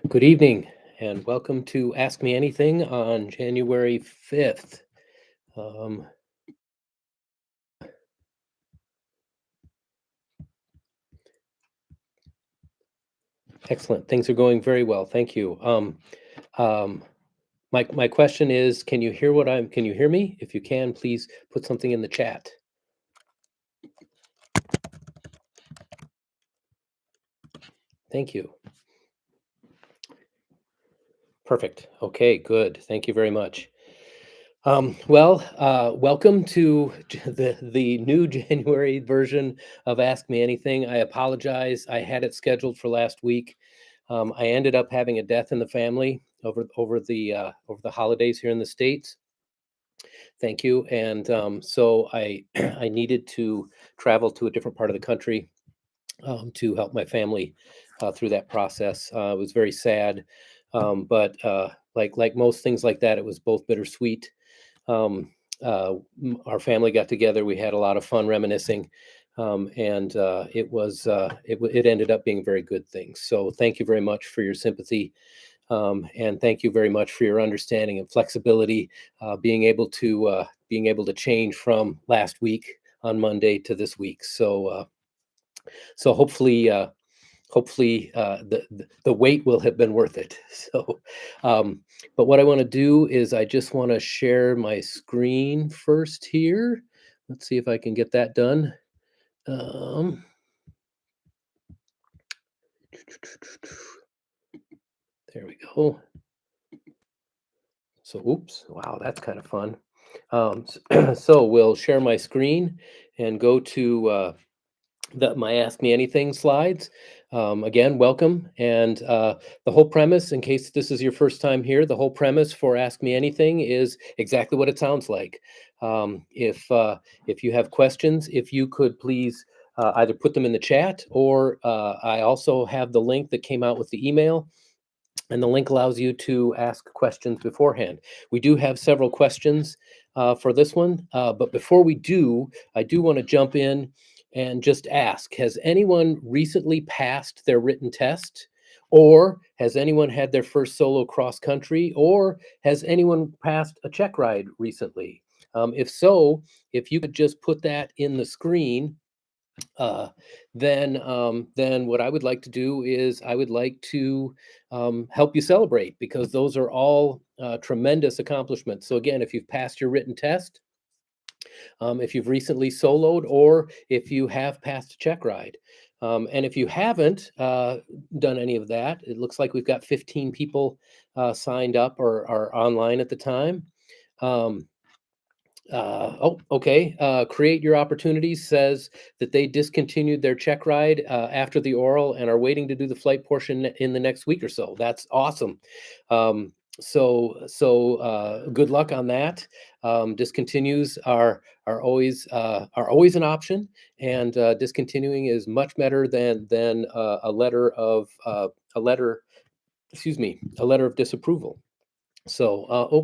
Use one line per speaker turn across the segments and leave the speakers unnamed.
Good evening, and welcome to Ask Me Anything on January 5th. Um, Excellent. Things are going very well. Thank you. Um, my question is, can you hear me? If you can, please put something in the chat. Thank you. Perfect. Okay, good. Thank you very much. Welcome to the new January version of Ask Me Anything. I apologize. I had it scheduled for last week. I ended up having a death in the family over the holidays here in the States. Thank you. And so I I needed to travel to a different part of the country to help my family through that process. It was very sad, but like most things like that, it was both bittersweet. Our family got together. We had a lot of fun reminiscing, and it ended up being very good things. So thank you very much for your sympathy, and thank you very much for your understanding and flexibility, being able to change from last week on Monday to this week. So hopefully the wait will have been worth it. Um, but what I want to do is I just want to share my screen first here. Let's see if I can get that done. Um, there we go. So, oops, wow, that's kind of fun. So we'll share my screen and go to my Ask Me Anything slides. Again, welcome. And the whole premise, in case this is your first time here, the whole premise for Ask Me Anything is exactly what it sounds like. If you have questions, if you could please either put them in the chat, or I also have the link that came out with the email, and the link allows you to ask questions beforehand. We do have several questions for this one, but before we do, I do want to jump in and just ask, has anyone recently passed their written test? Or has anyone had their first solo cross country? Or has anyone passed a check ride recently? If so, if you could just put that in the screen, uh, then what I would like to do is I would like to help you celebrate, because those are all tremendous accomplishments. So again, if you've passed your written test, if you've recently soloed, or if you have passed a check ride. And if you haven't done any of that, it looks like we've got 15 people signed up or are online at the time. Um, okay. Create Your Opportunities says that they discontinued their check ride after the oral and are waiting to do the flight portion in the next week or so. That's awesome. Good luck on that. Discontinues are always an option, and discontinuing is much better than a letter. Excuse me, a letter of disapproval.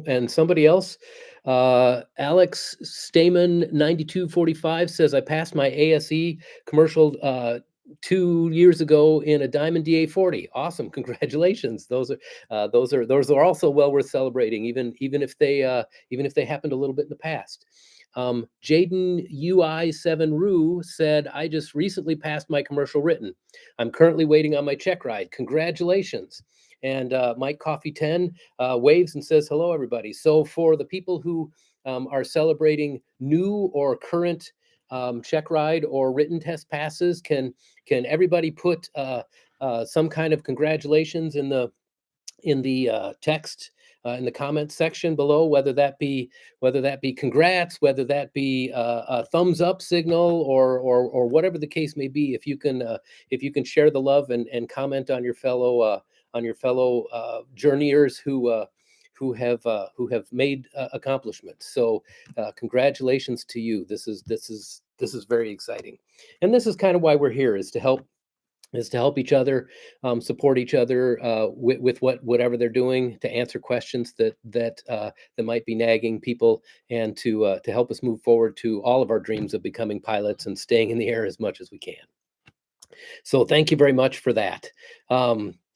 And somebody else, Alex Stamen 9245 says, I passed my ASE commercial 2 years ago in a Diamond DA40. Awesome, congratulations. Those are also well worth celebrating, even if they happened a little bit in the past. Jaden UI7 Rue said, I just recently passed my commercial written. I'm currently waiting on my check ride. Congratulations. And Mike Coffee 10 waves and says, hello, everybody. So for the people who are celebrating new or current check ride or written test passes, can everybody put some kind of congratulations in the text in the comments section below, whether that be congrats, whether that be a thumbs up signal, or whatever the case may be. If you can share the love and comment on your fellow journeyers who have made accomplishments. So congratulations to you. This is very exciting, and this is kind of why we're here, is to help each other, support each other with whatever they're doing, to answer questions that might be nagging people, and to help us move forward to all of our dreams of becoming pilots and staying in the air as much as we can. So thank you very much for that.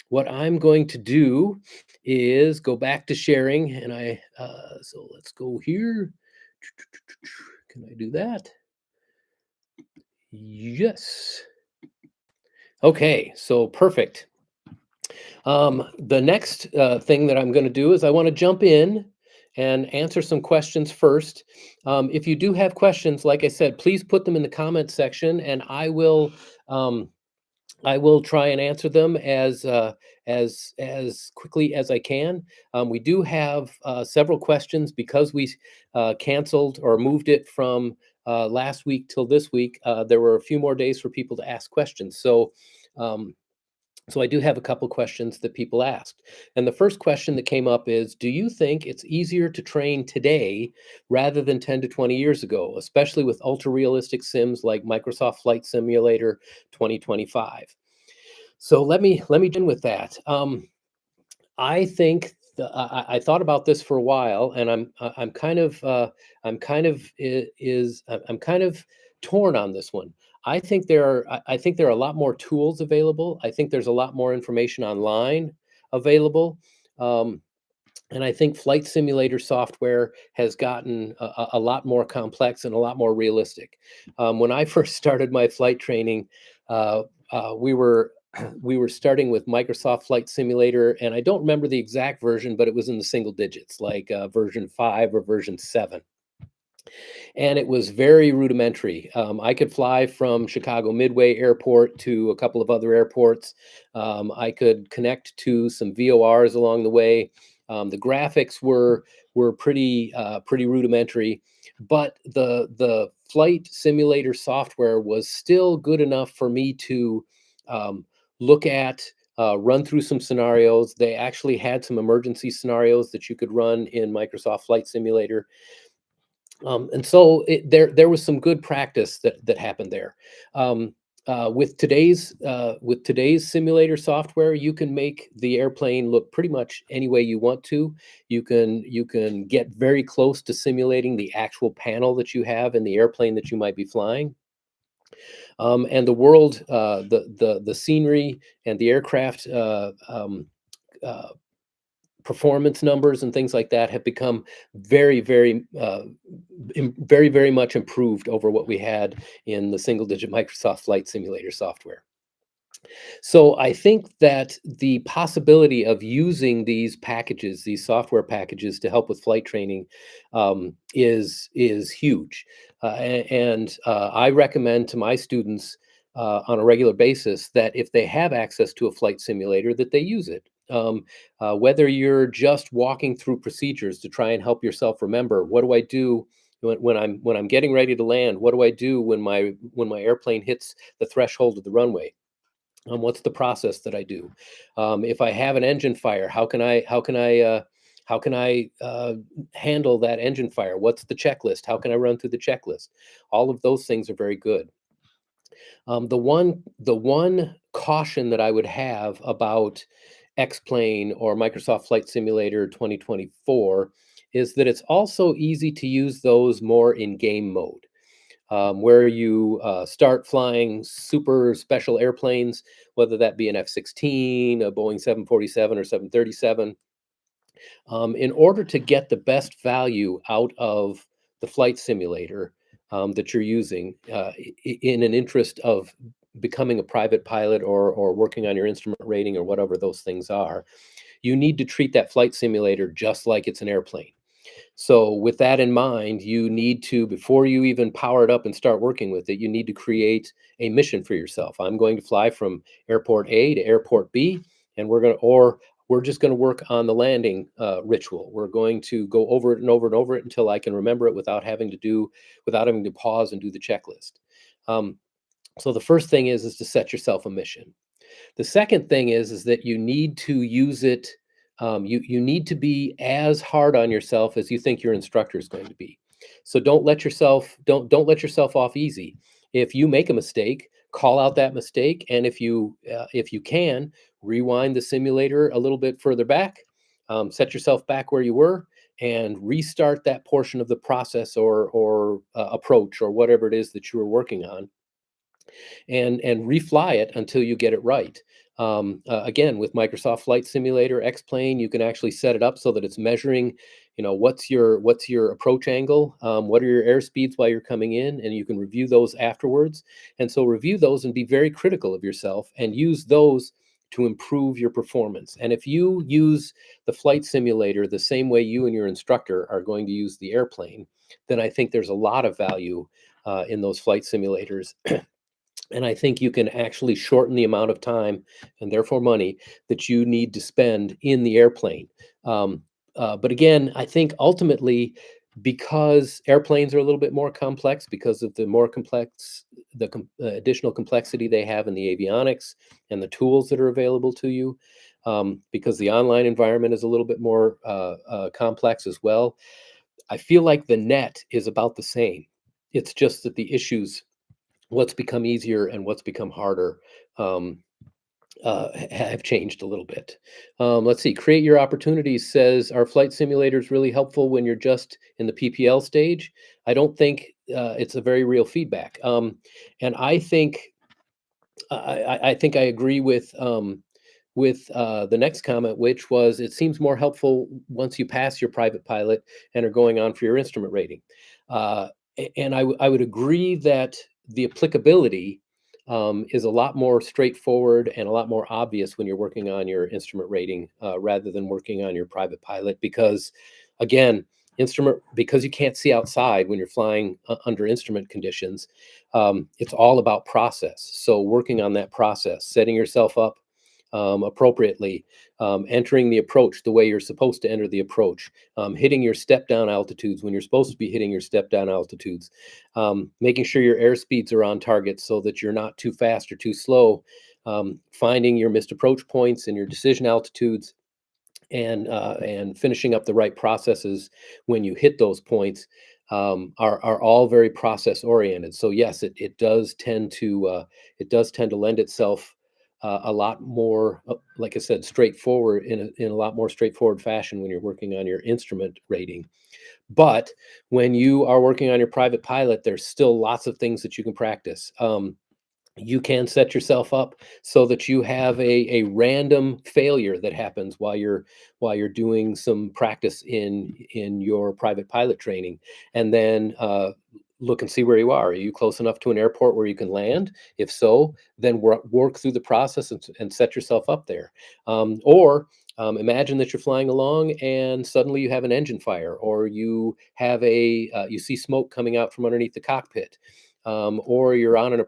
what I'm going to do is go back to sharing, and so let's go here. Can I do that? Yes. Okay, so perfect. The next thing that I'm going to do is I want to jump in and answer some questions first. If you do have questions, like I said, please put them in the comment section, and um, I will try and answer them as quickly as I can. We do have several questions because we canceled or moved it from last week till this week. There were a few more days for people to ask questions, um, so I do have a couple questions that people asked. And the first question that came up is, do you think it's easier to train today rather than 10 to 20 years ago, especially with ultra realistic sims like Microsoft Flight Simulator 2025? So let me begin with that. I think I thought about this for a while, and I'm kind of I'm kind of I'm kind of torn on this one. I think there are a lot more tools available. I think there's a lot more information online available. Um, and I think flight simulator software has gotten a lot more complex and a lot more realistic. When I first started my flight training, we were we were starting with Microsoft Flight Simulator, and I don't remember the exact version, but it was in the single digits, like version 5 or version 7, and it was very rudimentary. I could fly from Chicago Midway Airport to a couple of other airports. I could connect to some VORs along the way. The graphics were pretty rudimentary, but the flight simulator software was still good enough for me to um, look at. Run through some scenarios. They actually had some emergency scenarios that you could run in Microsoft Flight Simulator, and so there was some good practice that happened there. Um, with today's simulator software, you can make the airplane look pretty much any way you want to. You can get very close to simulating the actual panel that you have in the airplane that you might be flying. And the world, the scenery and the aircraft uh, performance numbers and things like that have become very much improved over what we had in the single digit Microsoft Flight Simulator software. So I think that the possibility of using these packages, these software packages, to help with flight training, is huge, and I recommend to my students on a regular basis that if they have access to a flight simulator, that they use it. Whether you're just walking through procedures to try and help yourself remember, what do I do when I'm getting ready to land? What do I do when my airplane hits the threshold of the runway? What's the process that I do? If I have an engine fire, how can I handle that engine fire? What's the checklist? How can I run through the checklist? All of those things are very good. The one caution that I would have about X-Plane or Microsoft Flight Simulator 2024 is that it's also easy to use those more in game mode, where you start flying super special airplanes, whether that be an F-16, a Boeing 747 or 737. In order to get the best value out of the flight simulator that you're using, in an interest of becoming a private pilot or working on your instrument rating or whatever those things are, you need to treat that flight simulator just like it's an airplane. So with that in mind, you need to, before you even power it up and start working with it, you need to create a mission for yourself. I'm going to fly from airport A to airport B, and we're just going to work on the landing ritual. We're going to go over it and over and over it until I can remember it without having to pause and do the checklist. Um, so the first thing is to set yourself a mission. The second thing is that you need to use it. You need to be as hard on yourself as you think your instructor is going to be. So don't let yourself off easy. If you make a mistake, call out that mistake, and if you can, rewind the simulator a little bit further back, set yourself back where you were, and restart that portion of the process or approach or whatever it is that you were working on, and refly it until you get it right. Again, with Microsoft Flight Simulator, X-Plane, you can actually set it up so that it's measuring, what's your approach angle, what are your airspeeds while you're coming in, and you can review those afterwards. And so review those and be very critical of yourself and use those to improve your performance. And if you use the flight simulator the same way you and your instructor are going to use the airplane, then I think there's a lot of value in those flight simulators. And I think you can actually shorten the amount of time and therefore money that you need to spend in the airplane. But again, I think ultimately, because airplanes are a little bit more complex, because of the more complex, additional complexity they have in the avionics and the tools that are available to you, because the online environment is a little bit more complex as well. I feel like the net is about the same. It's just that the issues, what's become easier and what's become harder, um, have changed a little bit. Let's see. Create Your Opportunities says, are flight simulators really helpful when you're just in the PPL stage? I don't think it's a very real feedback. And I think I think I agree with the next comment, which was, it seems more helpful once you pass your private pilot and are going on for your instrument rating. And I would agree that the applicability is a lot more straightforward and a lot more obvious when you're working on your instrument rating rather than working on your private pilot, because again, instrument, because you can't see outside when you're flying under instrument conditions, it's all about process. So working on that process, setting yourself up appropriately, entering the approach the way you're supposed to enter the approach, hitting your step down altitudes when you're supposed to be hitting your step down altitudes, making sure your airspeeds are on target so that you're not too fast or too slow, finding your missed approach points and your decision altitudes, and finishing up the right processes when you hit those points, are all very process oriented. So yes, it does tend to lend itself a lot more, like I said, straightforward, in a lot more straightforward fashion when you're working on your instrument rating. But when you are working on your private pilot, there's still lots of things that you can practice. You can set yourself up so that you have a random failure that happens while you're doing some practice in your private pilot training, and then look and see where you are. Are you close enough to an airport where you can land? If so, then work through the process and set yourself up there. Or imagine that you're flying along and suddenly you have an engine fire, or you have you see smoke coming out from underneath the cockpit, or and you're on an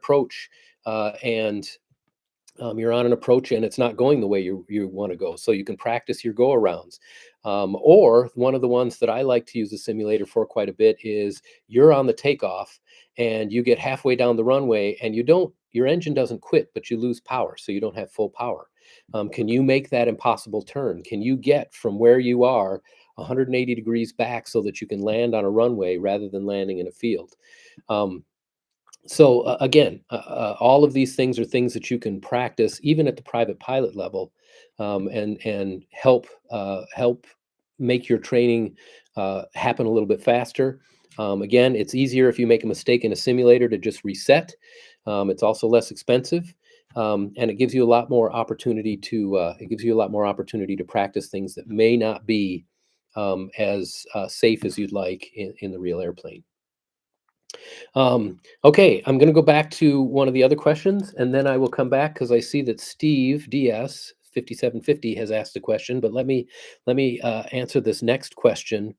approach and it's not going the way you want to go. So you can practice your go arounds. Or one of the ones that I like to use the simulator for quite a bit is, you're on the takeoff and you get halfway down the runway and your engine doesn't quit, but you lose power. So you don't have full power. Can you make that impossible turn? Can you get from where you are 180 degrees back so that you can land on a runway rather than landing in a field? Um, again, all of these things are things that you can practice even at the private pilot level, and help make your training happen a little bit faster. Again, it's easier if you make a mistake in a simulator to just reset. It's also less expensive, and it gives you a lot more opportunity to practice things that may not be as safe as you'd like in the real airplane. Okay, I'm going to go back to one of the other questions, and then I will come back because I see that Steve DS 5750 has asked a question. But let me answer this next question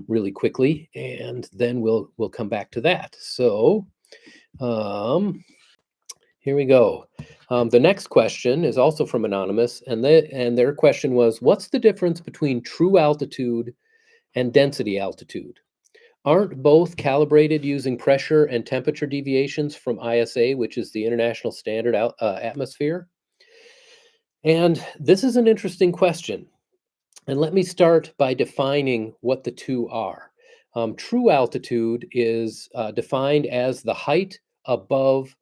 really quickly, and then we'll come back to that. So um, here we go. The next question is also from anonymous, and their question was, "What's the difference between true altitude and density altitude? Aren't both calibrated using pressure and temperature deviations from ISA, which is the International Standard Atmosphere?" And this is an interesting question. And let me start by defining what the two are. True altitude is defined as the height above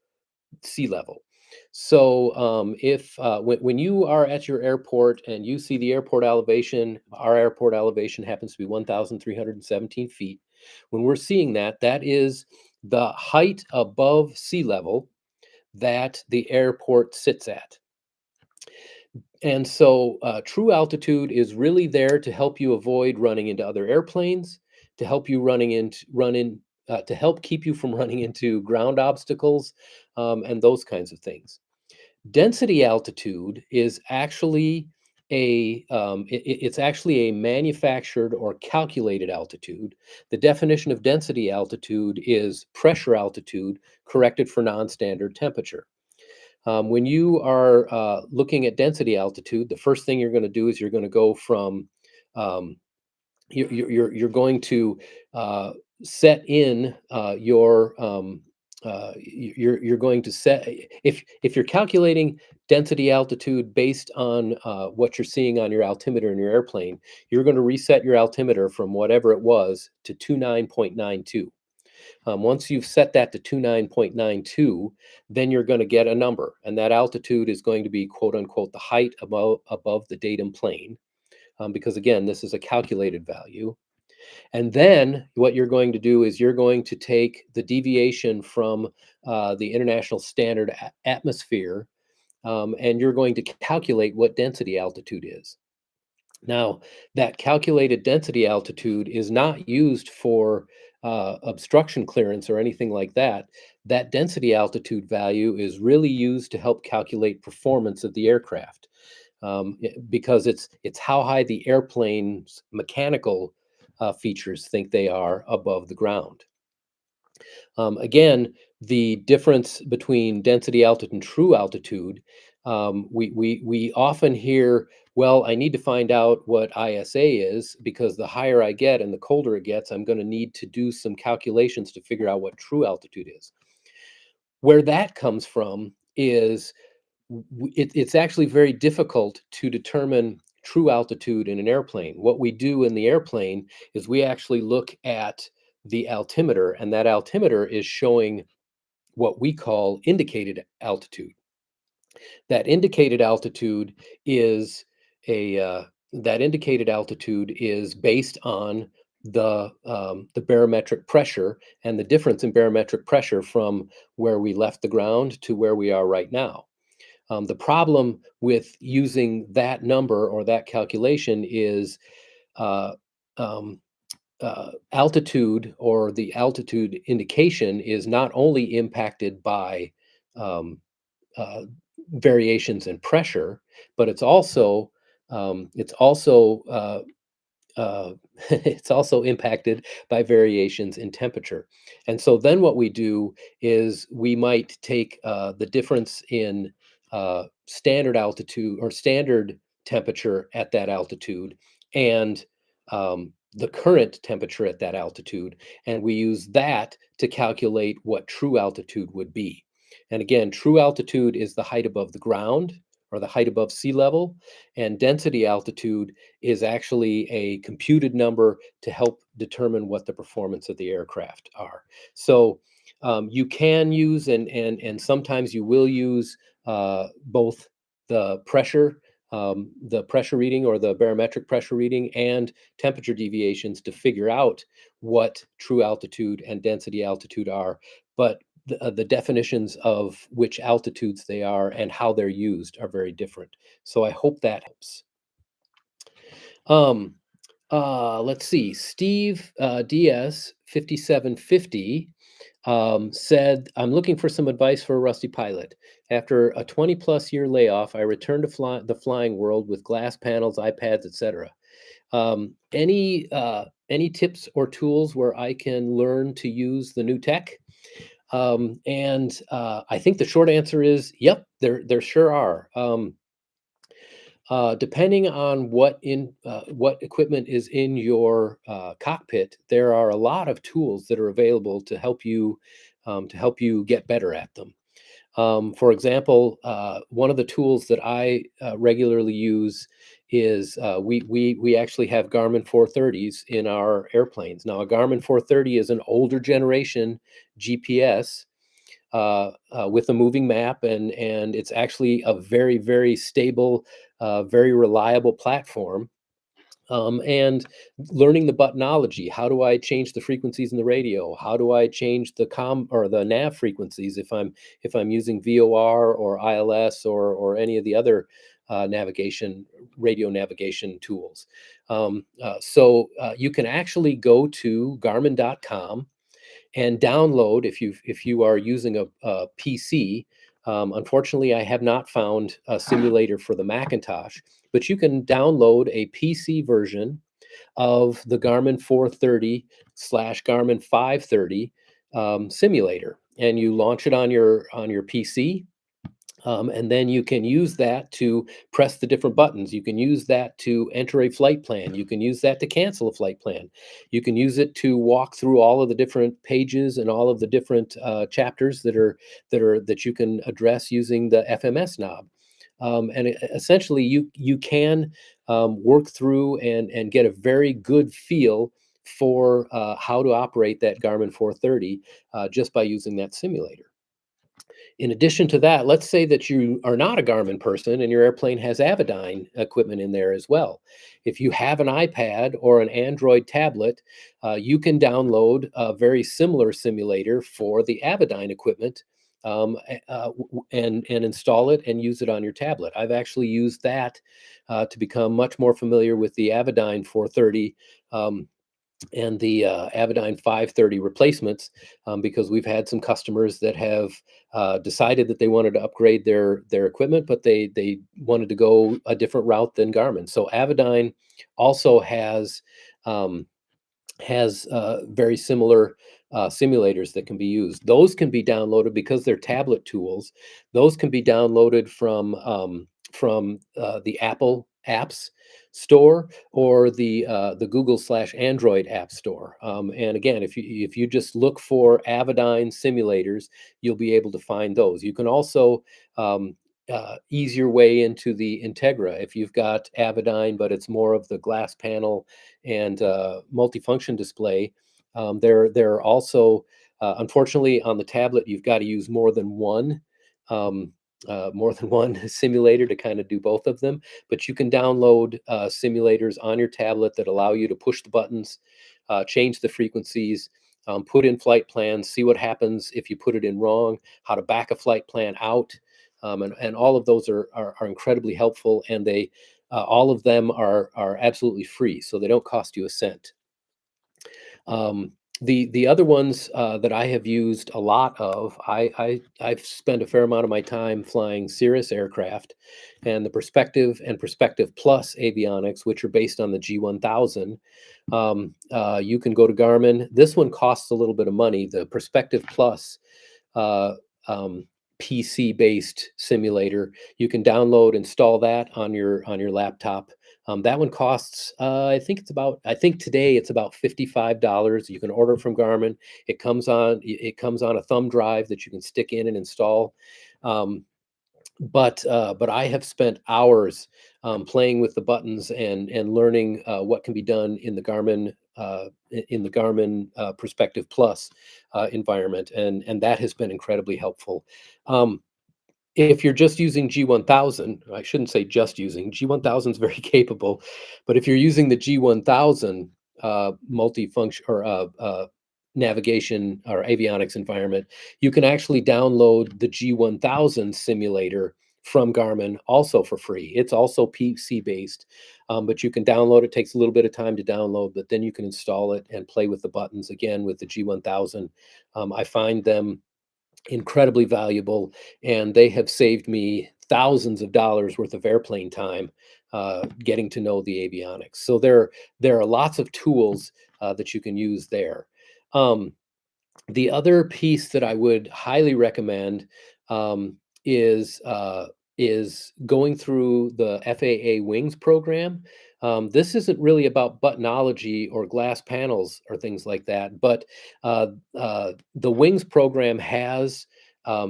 sea level. So, if when you are at your airport and you see the airport elevation, our airport elevation happens to be 1,317 feet. When we're seeing that, that is the height above sea level that the airport sits at. And so, true altitude is really there to help you avoid running into other airplanes, to help you to help keep you from running into ground obstacles, and those kinds of things. Density altitude is actually it's actually a manufactured or calculated altitude. The definition of density altitude is pressure altitude corrected for non-standard temperature. When you are looking at density altitude, the first thing you're going to do is you're going to go from um, you're going to uh, set in you're going to set if you're calculating density altitude based on what you're seeing on your altimeter in your airplane, you're going to reset your altimeter from whatever it was to 29.92. Once you've set that to 29.92, then you're going to get a number, and that altitude is going to be quote unquote the height above the datum plane, because again, this is a calculated value. And then what you're going to do is you're going to take the deviation from the international standard atmosphere, and you're going to calculate what density altitude is. Now, that calculated density altitude is not used for obstruction clearance or anything like that. That density altitude value is really used to help calculate performance of the aircraft, because it's how high the airplane's mechanical features think they are above the ground. Again, the difference between density altitude and true altitude, we often hear, well, I need to find out what ISA is because the higher I get and the colder it gets, I'm going to need to do some calculations to figure out what true altitude is. Where that comes from is it's actually very difficult to determine true altitude in an airplane. What we do in the airplane is we actually look at the altimeter, and that altimeter is showing what we call indicated altitude. That indicated altitude is a that indicated altitude is based on the barometric pressure and the difference in barometric pressure from where we left the ground to where we are right now. The problem with using that number or that calculation is uh, um, altitude, or the altitude indication is not only impacted by um, uh, variations in pressure, but it's also it's also impacted by variations in temperature. And so then what we do is we might take the difference in standard altitude or standard temperature at that altitude, and the current temperature at that altitude, and we use that to calculate what true altitude would be. And again, true altitude is the height above the ground or the height above sea level, and density altitude is actually a computed number to help determine what the performance of the aircraft are. So you can use, and sometimes you will use both the pressure reading or the barometric pressure reading and temperature deviations to figure out what true altitude and density altitude are. But the definitions of which altitudes they are and how they're used are very different. So I hope that helps. Um, let's see. Steve DS 5750 said, I'm looking for some advice for a rusty pilot. After a 20 plus year layoff, I returned to the flying world with glass panels, iPads, etc. Any tips or tools where I can learn to use the new tech? And I think the short answer is, yep, there sure are. Depending on what equipment is in your cockpit, there are a lot of tools that are available to help you get better at them. For example, one of the tools that I regularly use is we actually have Garmin 430s in our airplanes. Now, a Garmin 430 is an older generation GPS with a moving map, and it's actually a very stable, very reliable platform. And learning the buttonology. How do I change the frequencies in the radio? How do I change the com or the nav frequencies if I'm using VOR or ILS or any of the other navigation, radio navigation tools. So you can actually go to Garmin.com and download if you are using a PC. Unfortunately, I have not found a simulator for the Macintosh, but you can download a PC version of the Garmin 430 slash Garmin 530 simulator, and you launch it on your PC. And then you can use that to press the different buttons. You can use that to enter a flight plan. You can use that to cancel a flight plan. You can use it to walk through all of the different pages and all of the different chapters that you can address using the FMS knob. Essentially, you can work through and get a very good feel for how to operate that Garmin 430 just by using that simulator. In addition to that, let's say that you are not a Garmin person and your airplane has Avidyne equipment in there as well. If you have an iPad or an Android tablet, you can download a very similar simulator for the Avidyne equipment, and install it and use it on your tablet. I've actually used that to become much more familiar with the Avidyne 430. And the Avidyne 530 replacements, because we've had some customers that have decided that they wanted to upgrade their equipment, but they wanted to go a different route than Garmin. So Avidyne also um, has very similar simulators that can be used. Those can be downloaded because they're tablet tools. Those can be downloaded from the Apple apps store or the Google/Android app store. And again, if you just look for Avidyne simulators, you'll be able to find those. You can also ease your way into the Integra if you've got Avidyne, but it's more of the glass panel and multifunction display. There are also, unfortunately, on the tablet, you've got to use um, more than one simulator to kind of do both of them. But you can download simulators on your tablet that allow you to push the buttons, change the frequencies, put in flight plans, see what happens if you put it in wrong, how to back a flight plan out. And all of those are incredibly helpful, and they all of them are absolutely free, so they don't cost you a cent. The other ones that I have used a lot of, I've spent a fair amount of my time flying Cirrus aircraft, and the Perspective and Perspective Plus avionics, which are based on the G1000. You can go to Garmin. This one costs a little bit of money. The Perspective Plus uh, um, PC-based simulator. You can download, install that on your laptop. That one costs, I think today it's about $55. You can order it from Garmin. It comes on a thumb drive that you can stick in and install. Um, but I have spent hours playing with the buttons and learning what can be done in the Garmin Perspective Plus environment, and that has been incredibly helpful. Um, if you're just using G1000, I shouldn't say just using, G1000 is very capable, but if you're using the G1000 multifunction or navigation or avionics environment, you can actually download the G1000 simulator from Garmin also for free. It's also PC based, but you can download it. Takes a little bit of time to download, but then you can install it and play with the buttons again with the G1000. I find them incredibly valuable, and they have saved me thousands of dollars worth of airplane time getting to know the avionics. So there are lots of tools that you can use there. Um, the other piece that I would highly recommend um, is uh, is going through the FAA Wings program. This isn't really about buttonology or glass panels or things like that, but the Wings program has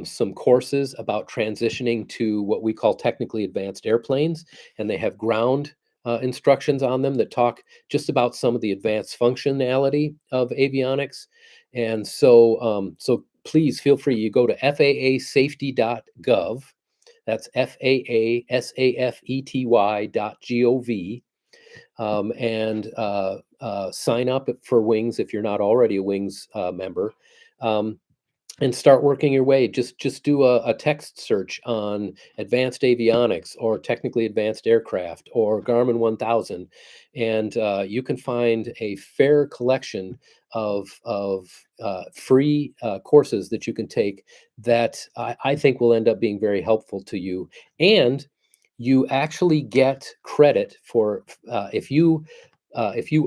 some courses about transitioning to what we call technically advanced airplanes, and they have ground instructions on them that talk just about some of the advanced functionality of avionics. And so please feel free. You go to FAAsafety.gov. That's FAASAFETY.gov, and sign up for Wings if you're not already a Wings member. Um, and start working your way. Just do a text search on advanced avionics or technically advanced aircraft or Garmin 1000, and you can find a fair collection of free courses that you can take that I think will end up being very helpful to you. And you actually get credit for if you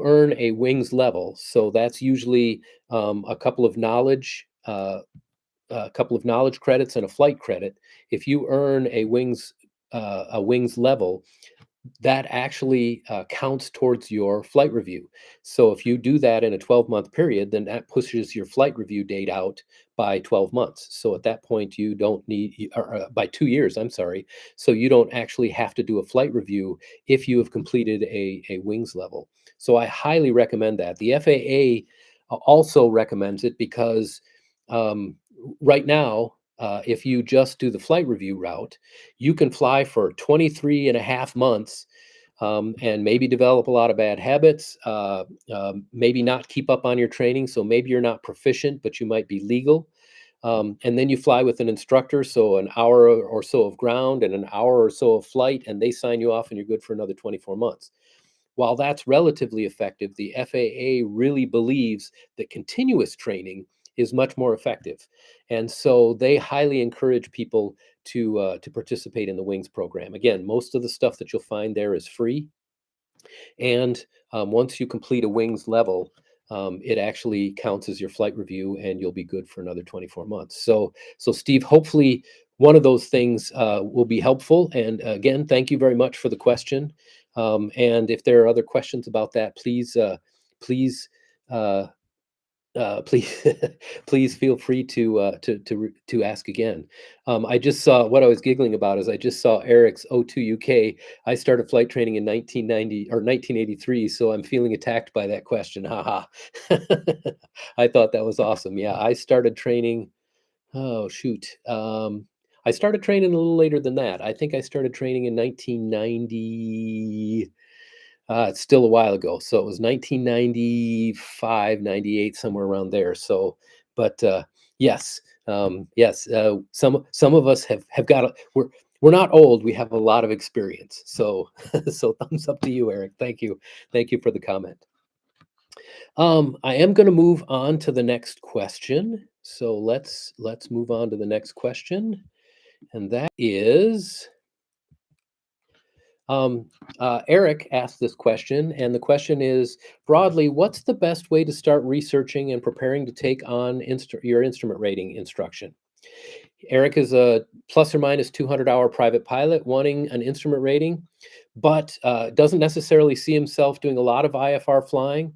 earn a wings level. So that's usually a couple of knowledge credits and a flight credit. If you earn a wings level, that actually counts towards your flight review. So if you do that in a 12-month period, then that pushes your flight review date out by 12 months. So at that point, you don't or by 2 years, I'm sorry. So you don't actually have to do a flight review if you have completed a wings level. So I highly recommend that. The FAA also recommends it because um, right now, if you just do the flight review route, you can fly for 23 and a half months and maybe develop a lot of bad habits, maybe not keep up on your training. So maybe you're not proficient, but you might be legal. And then you fly with an instructor, so an hour or so of ground and an hour or so of flight, and they sign you off and you're good for another 24 months. While that's relatively effective, the FAA really believes that continuous training is much more effective. And so they highly encourage people to participate in the Wings program. Again, most of the stuff that you'll find there is free. And once you complete a Wings level, it actually counts as your flight review, and you'll be good for another 24 months. So Steve, hopefully one of those things will be helpful. And again, thank you very much for the question. And if there are other questions about that, please, uh, please, please feel free to ask again. I just saw what I was giggling about is I just saw Eric's O2 UK. I started flight training in 1990 or 1983, so I'm feeling attacked by that question. Haha. I thought that was awesome. Yeah, I started training. Oh shoot. I started training a little later than that. I think I started training in 1990. It's still a while ago. So it was 1995, 98, somewhere around there. So, but yes, yes, some of us have got we're not old. We have a lot of experience. So so thumbs up to you, Eric. Thank you for the comment. I am going to move on to the next question. So let's move on to the next question, and that is. Um, Eric asked this question, and the question is broadly, what's the best way to start researching and preparing to take on your instrument rating instruction? Eric is a plus or minus 200-hour private pilot wanting an instrument rating, but doesn't necessarily see himself doing a lot of IFR flying.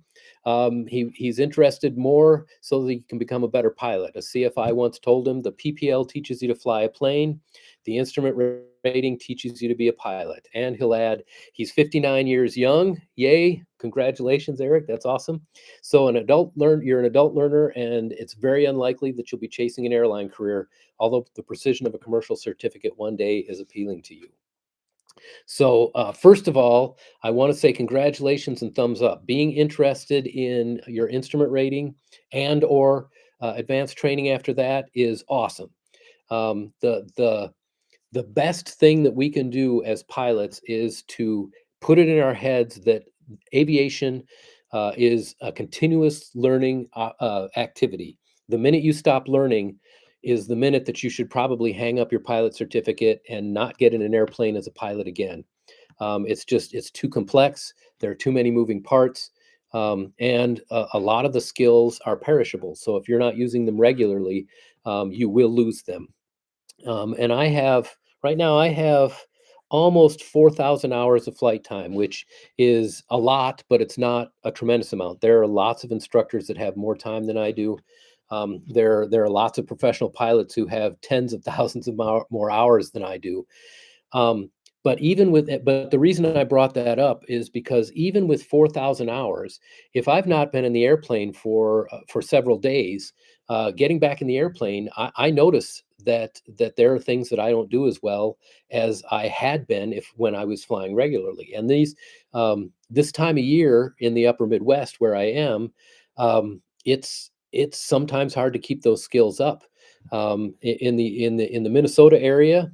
He's interested more so that he can become a better pilot. A CFI once told him the PPL teaches you to fly a plane, the instrument rating teaches you to be a pilot. And he'll add, he's 59 years young. Yay. Congratulations, Eric. That's awesome. So you're an adult learner, and it's very unlikely that you'll be chasing an airline career, although the precision of a commercial certificate one day is appealing to you. So, first of all, I want to say congratulations and thumbs up. Being interested in your instrument rating and/or advanced training after that is awesome. The best thing that we can do as pilots is to put it in our heads that aviation is a continuous learning activity. The minute you stop learning is the minute that you should probably hang up your pilot certificate and not get in an airplane as a pilot again. It's too complex. There are too many moving parts. And a lot of the skills are perishable. So if you're not using them regularly, you will lose them. And right now, I have almost 4,000 hours of flight time, which is a lot, but it's not a tremendous amount. There are lots of instructors that have more time than I do. There are lots of professional pilots who have tens of thousands of more hours than I do. Um, but the reason I brought that up is because even with 4,000 hours, if I've not been in the airplane for several days, getting back in the airplane, I notice that there are things that I don't do as well as I had been if when I was flying regularly. And this time of year in the upper Midwest where I am, it's sometimes hard to keep those skills up. In the Minnesota area,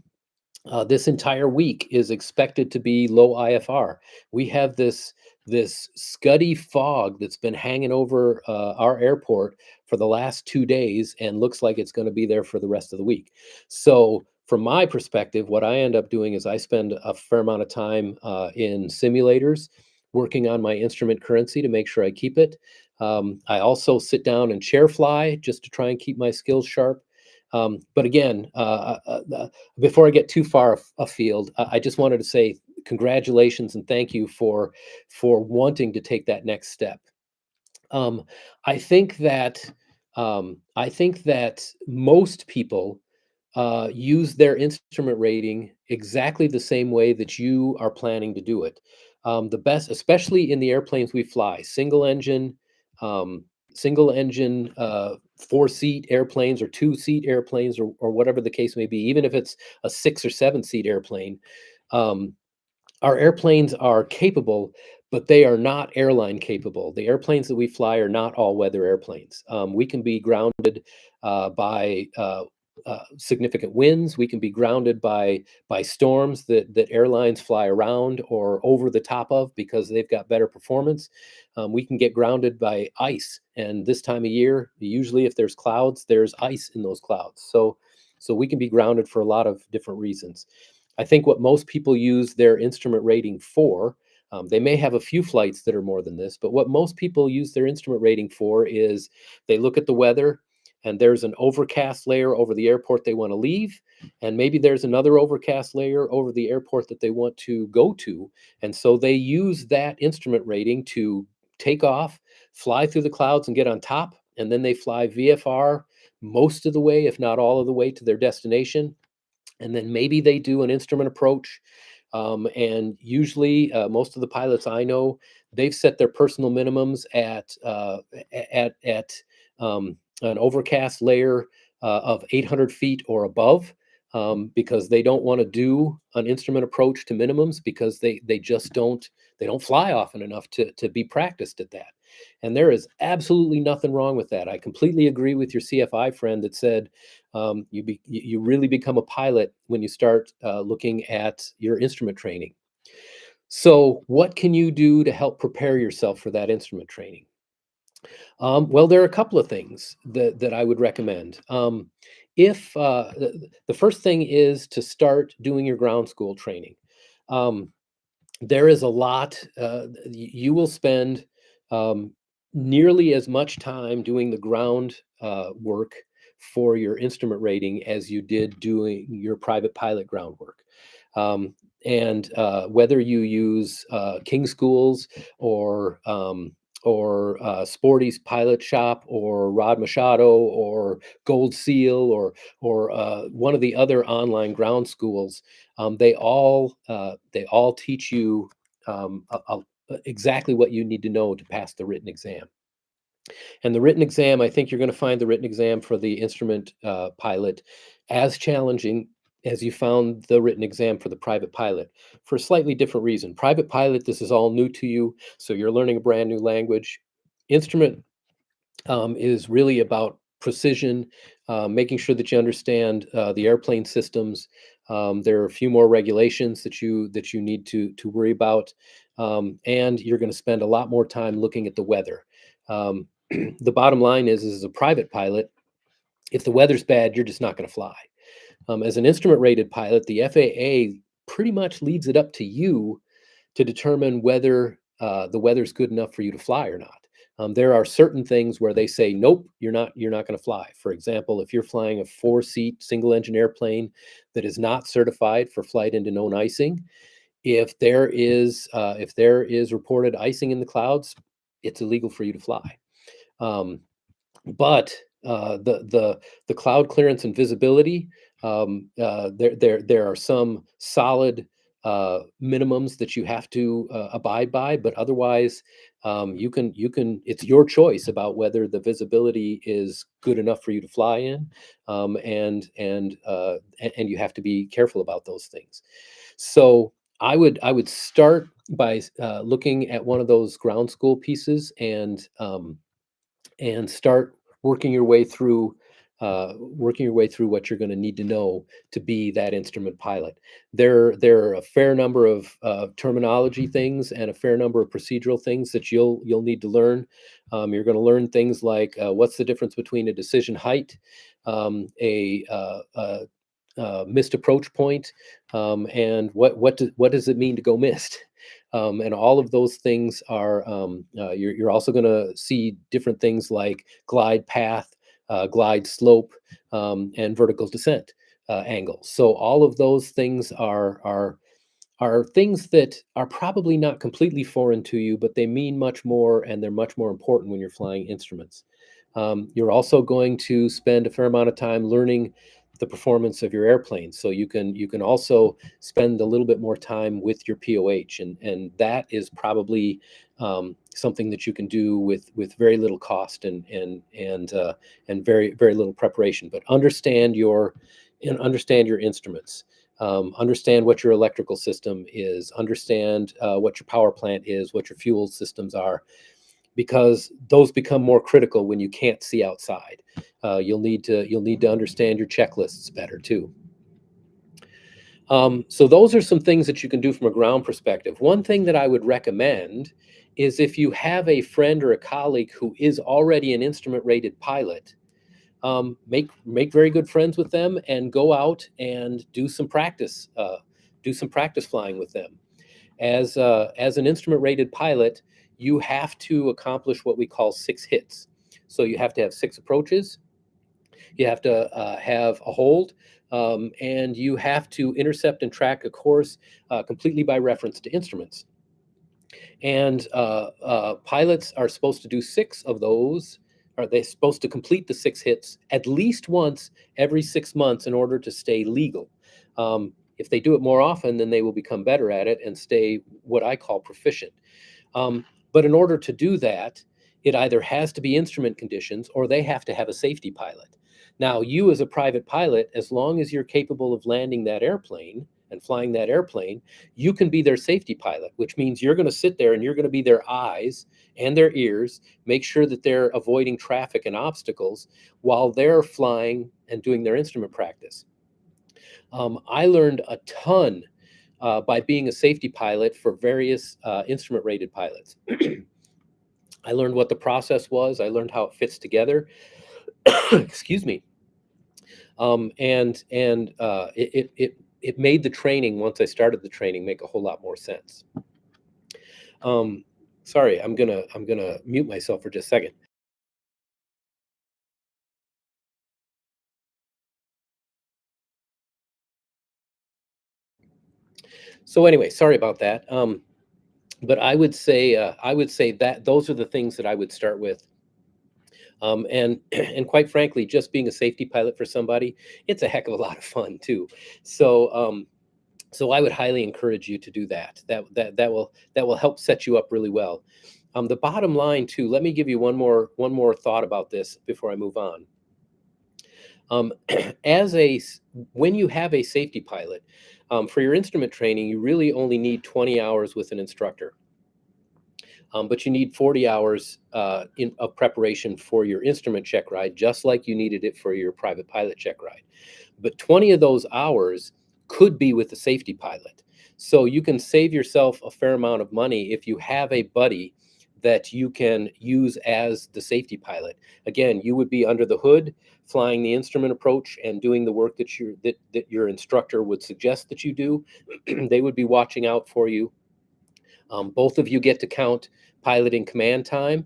this entire week is expected to be low IFR. We have this scuddy fog that's been hanging over our airport for the last 2 days, and looks like it's going to be there for the rest of the week. So, from my perspective, what I end up doing is I spend a fair amount of time in simulators working on my instrument currency to make sure I keep it. I also sit down and chair fly just to try and keep my skills sharp. But again, before I get too far afield, I just wanted to say congratulations and thank you for wanting to take that next step. Um, I think that I think that most people use their instrument rating exactly the same way that you are planning to do it. The best, especially in the airplanes we fly, um, single engine, 4 seat airplanes or 2 seat airplanes, or whatever the case may be, even if it's a 6 or 7 seat airplane. Um, our airplanes are capable, but they are not airline capable. The airplanes that we fly are not all weather airplanes. We can be grounded by significant winds. We can be grounded by storms that airlines fly around or over the top of because they've got better performance. We can get grounded by ice, and this time of year, usually if there's clouds, there's ice in those clouds. So we can be grounded for a lot of different reasons. I think what most people use their instrument rating for, they may have a few flights that are more than this, but what most people use their instrument rating for is they look at the weather, and there's an overcast layer over the airport they want to leave, and maybe there's another overcast layer over the airport that they want to go to. And so they use that instrument rating to take off, fly through the clouds and get on top, and then they fly VFR most of the way, if not all of the way, to their destination, and then maybe they do an instrument approach. And usually, most of the pilots I know, they've set their personal minimums at an overcast layer of 800 feet or above, because they don't want to do an instrument approach to minimums because they just don't fly often enough to be practiced at that. And there is absolutely nothing wrong with that. I completely agree with your CFI friend that said you really become a pilot when you start looking at your instrument training. So, what can you do to help prepare yourself for that instrument training? Well, there are a couple of things that I would recommend. If the first thing is to start doing your ground school training. Um, there is a lot. You will spend um, nearly as much time doing the ground work for your instrument rating as you did doing your private pilot groundwork. Um, and whether you use King Schools or Sporty's Pilot Shop or Rod Machado or Gold Seal or one of the other online ground schools, they all teach you exactly what you need to know to pass the written exam. And the written exam, I think you're going to find the written exam for the instrument pilot as challenging as you found the written exam for the private pilot, for a slightly different reason. Private pilot, this is all new to you, so you're learning a brand new language. Instrument is really about precision, making sure that you understand the airplane systems. There are a few more regulations that you need to worry about, and you're going to spend a lot more time looking at the weather. The bottom line is, as a private pilot, if the weather's bad, you're just not going to fly. As an instrument rated pilot, the FAA pretty much leaves it up to you to determine whether the weather's good enough for you to fly or not. There are certain things where they say, nope, you're not going to fly. For example, if you're flying a 4 seat single engine airplane that is not certified for flight into known icing, if there is reported icing in the clouds, it's illegal for you to fly. Um, but the cloud clearance and visibility, there are some solid minimums that you have to abide by, but otherwise, you can it's your choice about whether the visibility is good enough for you to fly in, and you have to be careful about those things. So I would start by looking at one of those ground school pieces, and start working your way through working your way through what you're going to need to know to be that instrument pilot. There are a fair number of terminology things and a fair number of procedural things that you'll need to learn. You're going to learn things like what's the difference between a decision height, a missed approach point, and what does it mean to go missed? And all of those things are you're also going to see different things like glide path, glide slope, and vertical descent angles. So all of those things are things that are probably not completely foreign to you, but they mean much more, and they're much more important when you're flying instruments. You're also going to spend a fair amount of time learning the performance of your airplane, so you can also spend a little bit more time with your POH, and that is probably something that you can do with very little cost and very little preparation. But understand your instruments. Understand what your electrical system is, understand what your power plant is, what your fuel systems are, because those become more critical when you can't see outside. You'll need to understand your checklists better too. So those are some things that you can do from a ground perspective. One thing that I would recommend is if you have a friend or a colleague who is already an instrument rated pilot, make very good friends with them and go out and do some practice flying with them. As an instrument rated pilot, you have to accomplish what we call 6 hits. So you have to have 6 approaches, you have to have a hold, and you have to intercept and track a course completely by reference to instruments. And pilots are supposed to do 6 of those. Are they supposed to complete the 6 hits at least once every 6 months in order to stay legal? If they do it more often, then they will become better at it and stay what I call proficient. But in order to do that, it either has to be instrument conditions or they have to have a safety pilot. Now, you as a private pilot, as long as you're capable of landing that airplane and flying that airplane, you can be their safety pilot, which means you're going to sit there and you're going to be their eyes and their ears, make sure that they're avoiding traffic and obstacles while they're flying and doing their instrument practice. I learned a ton by being a safety pilot for various instrument rated pilots. I learned what the process was. I learned how it fits together. Excuse me. And it made the training, once I started the training, make a whole lot more sense. Sorry, I'm gonna mute myself for just a second. So anyway, sorry about that. But I would say that those are the things that I would start with. And quite frankly, just being a safety pilot for somebody, it's a heck of a lot of fun too. So I would highly encourage you to do that. That will help set you up really well. The bottom line too. Let me give you one more thought about this before I move on. Um, as a when you have a safety pilot, for your instrument training, you really only need 20 hours with an instructor. But you need 40 hours of preparation for your instrument check ride, just like you needed it for your private pilot check ride. But 20 of those hours could be with the safety pilot. So you can save yourself a fair amount of money if you have a buddy that you can use as the safety pilot. Again, you would be under the hood flying the instrument approach and doing the work that your instructor would suggest that you do. They would be watching out for you. Both of you get to count piloting command time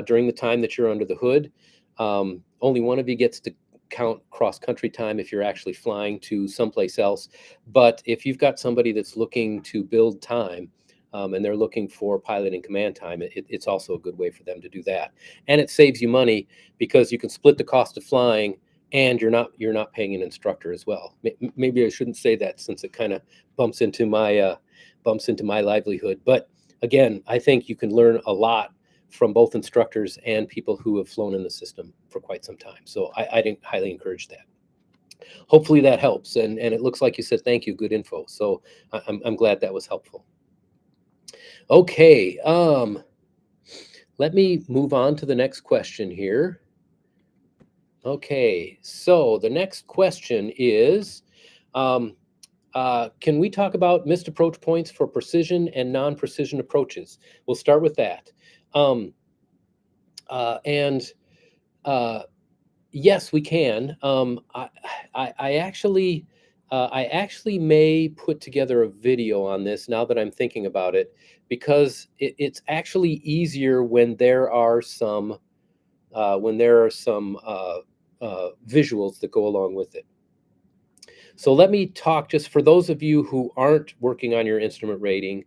during the time that you're under the hood. Only one of you gets to count cross-country time if you're actually flying to someplace else. But if you've got somebody that's looking to build time, and they're looking for piloting command time, it's also a good way for them to do that. And it saves you money because you can split the cost of flying, and you're not paying an instructor as well. Maybe I shouldn't say that, since it kind of bumps into my livelihood. But again, I think you can learn a lot from both instructors and people who have flown in the system for quite some time. So I highly encourage that. Hopefully that helps. And it looks like you said thank you, good info. So I'm glad that was helpful. Okay, let me move on to the next question here. Okay, so the next question is, um, can we talk about missed approach points for precision and non-precision approaches? We'll start with that. Um, and uh, Yes, we can. I actually may put together a video on this now that I'm thinking about it, because it's actually easier when there are some visuals that go along with it. So let me talk, just for those of you who aren't working on your instrument rating,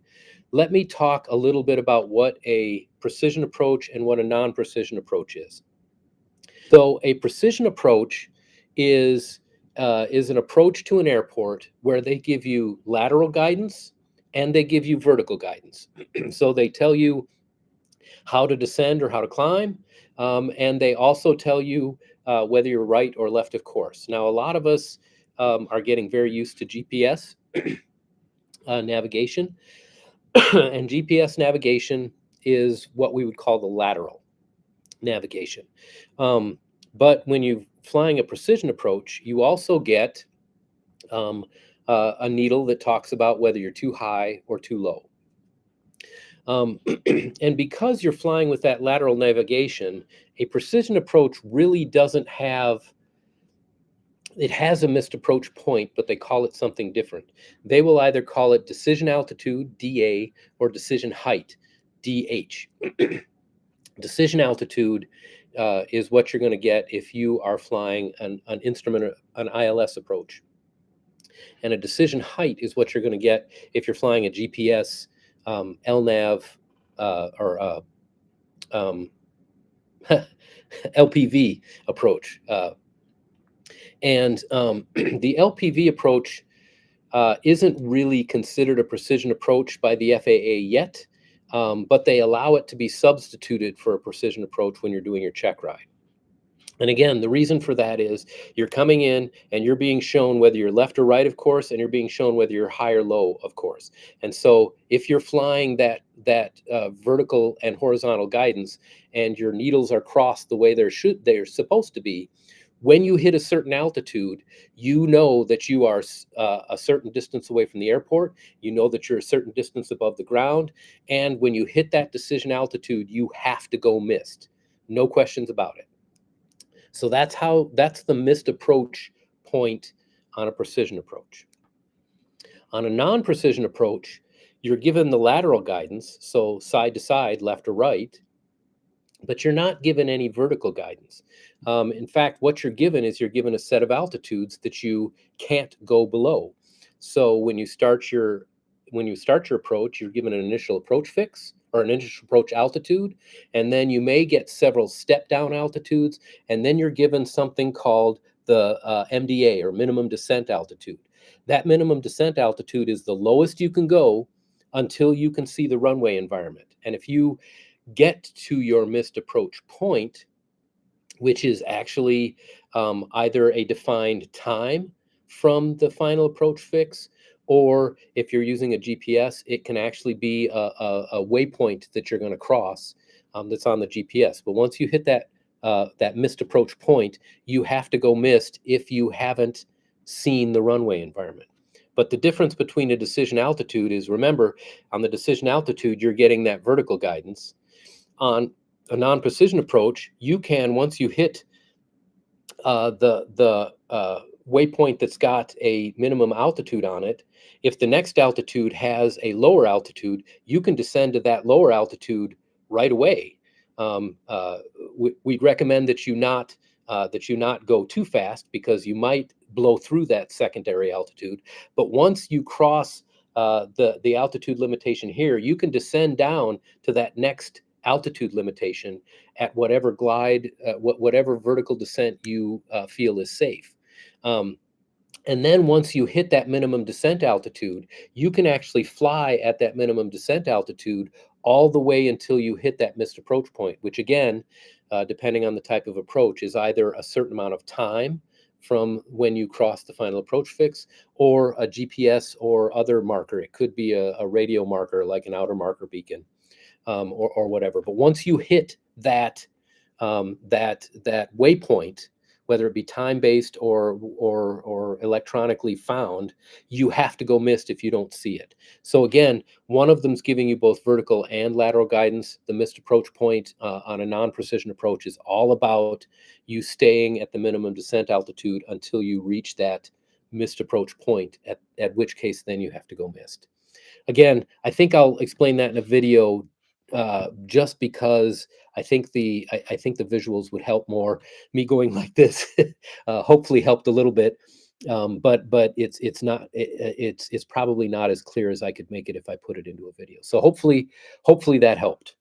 let me talk a little bit about what a precision approach and what a non-precision approach is. So a precision approach is an approach to an airport where they give you lateral guidance and they give you vertical guidance. So they tell you how to descend or how to climb, and they also tell you whether you're right or left of course. Now, a lot of us are getting very used to GPS navigation, and GPS navigation is what we would call the lateral navigation. Um, but when you're flying a precision approach, you also get um, a needle that talks about whether you're too high or too low. Um, and because you're flying with that lateral navigation, a precision approach really doesn't have, it has a missed approach point, but they call it something different. They will either call it decision altitude, DA, or decision height, DH. Decision altitude is what you're going to get if you are flying an instrument, an ILS approach. And a decision height is what you're going to get if you're flying a GPS, LNAV, or um, LPV approach. And the LPV approach isn't really considered a precision approach by the FAA yet, but they allow it to be substituted for a precision approach when you're doing your check ride. And again, the reason for that is you're coming in and you're being shown whether you're left or right of course, and you're being shown whether you're high or low of course. And so if you're flying that vertical and horizontal guidance, and your needles are crossed the way they're supposed to be, when you hit a certain altitude, you know that you are a certain distance away from the airport. You know that you're a certain distance above the ground, and when you hit that decision altitude, you have to go missed. No questions about it. So that's the missed approach point on a precision approach. On a non-precision approach, you're given the lateral guidance, so side to side, left or right, but you're not given any vertical guidance. In fact, what you're given a set of altitudes that you can't go below. So when you start your approach, you're given an initial approach fix or an initial approach altitude, and then you may get several step down altitudes, and then you're given something called the MDA, or minimum descent altitude. That minimum descent altitude is the lowest you can go until you can see the runway environment. And if you get to your missed approach point, which is actually either a defined time from the final approach fix, or if you're using a GPS, it can actually be a waypoint that you're going to cross that's on the GPS. But once you hit that missed approach point, you have to go missed if you haven't seen the runway environment. But the difference between a decision altitude is, remember, on the decision altitude, you're getting that vertical guidance. On a non-precision approach, you can, once you hit the waypoint that's got a minimum altitude on it, if the next altitude has a lower altitude, you can descend to that lower altitude right away. We'd recommend that you not go too fast, because you might blow through that secondary altitude. But once you cross the altitude limitation here, you can descend down to that next altitude limitation at whatever whatever vertical descent you feel is safe. And then once you hit that minimum descent altitude, you can actually fly at that minimum descent altitude all the way until you hit that missed approach point, which again, depending on the type of approach, is either a certain amount of time from when you cross the final approach fix, or a GPS or other marker. It could be a radio marker like an outer marker beacon, or whatever. But once you hit that waypoint, whether it be time-based or electronically found, you have to go missed if you don't see it. So again, one of them's giving you both vertical and lateral guidance. The missed approach point on a non-precision approach is all about you staying at the minimum descent altitude until you reach that missed approach point, at which case then you have to go missed. Again, I think I'll explain that in a video, just because I think the visuals would help more. Me going like this hopefully helped a little bit, but it's not it's probably not as clear as I could make it if I put it into a video. So hopefully that helped.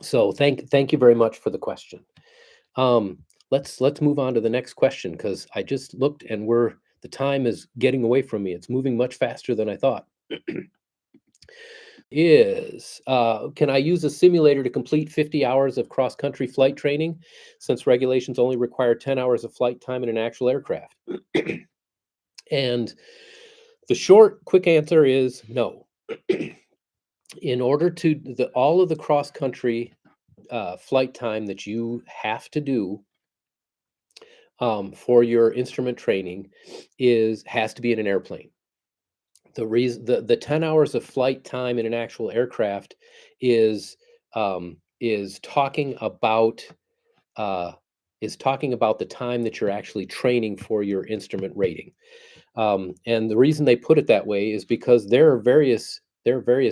So thank you very much for the question. Um, let's move on to the next question because I just looked and the time is getting away from me. It's moving much faster than I thought. Is can I use a simulator to complete 50 hours of cross country flight training since regulations only require 10 hours of flight time in an actual aircraft? And the short, quick answer is no. In order to all of the cross country flight time that you have to do for your instrument training has to be in an airplane. The 10 hours of flight time in an actual aircraft is talking about uh, the time that you're actually training for your instrument rating. And the reason they put it that way is because there are various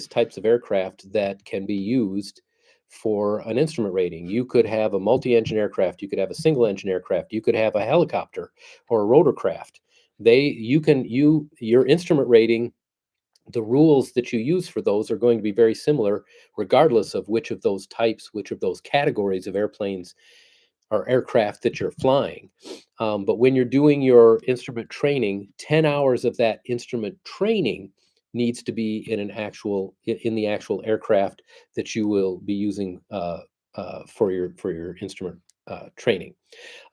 types of aircraft that can be used for an instrument rating. You could have a multi-engine aircraft, you could have a single engine aircraft, you could have a helicopter or a rotorcraft. Your instrument rating, the rules that you use for those are going to be very similar regardless of which of those types, which of those categories of airplanes or aircraft that you're flying. But when you're doing your instrument training, 10 hours of that instrument training needs to be in the actual aircraft that you will be using for your instrument training.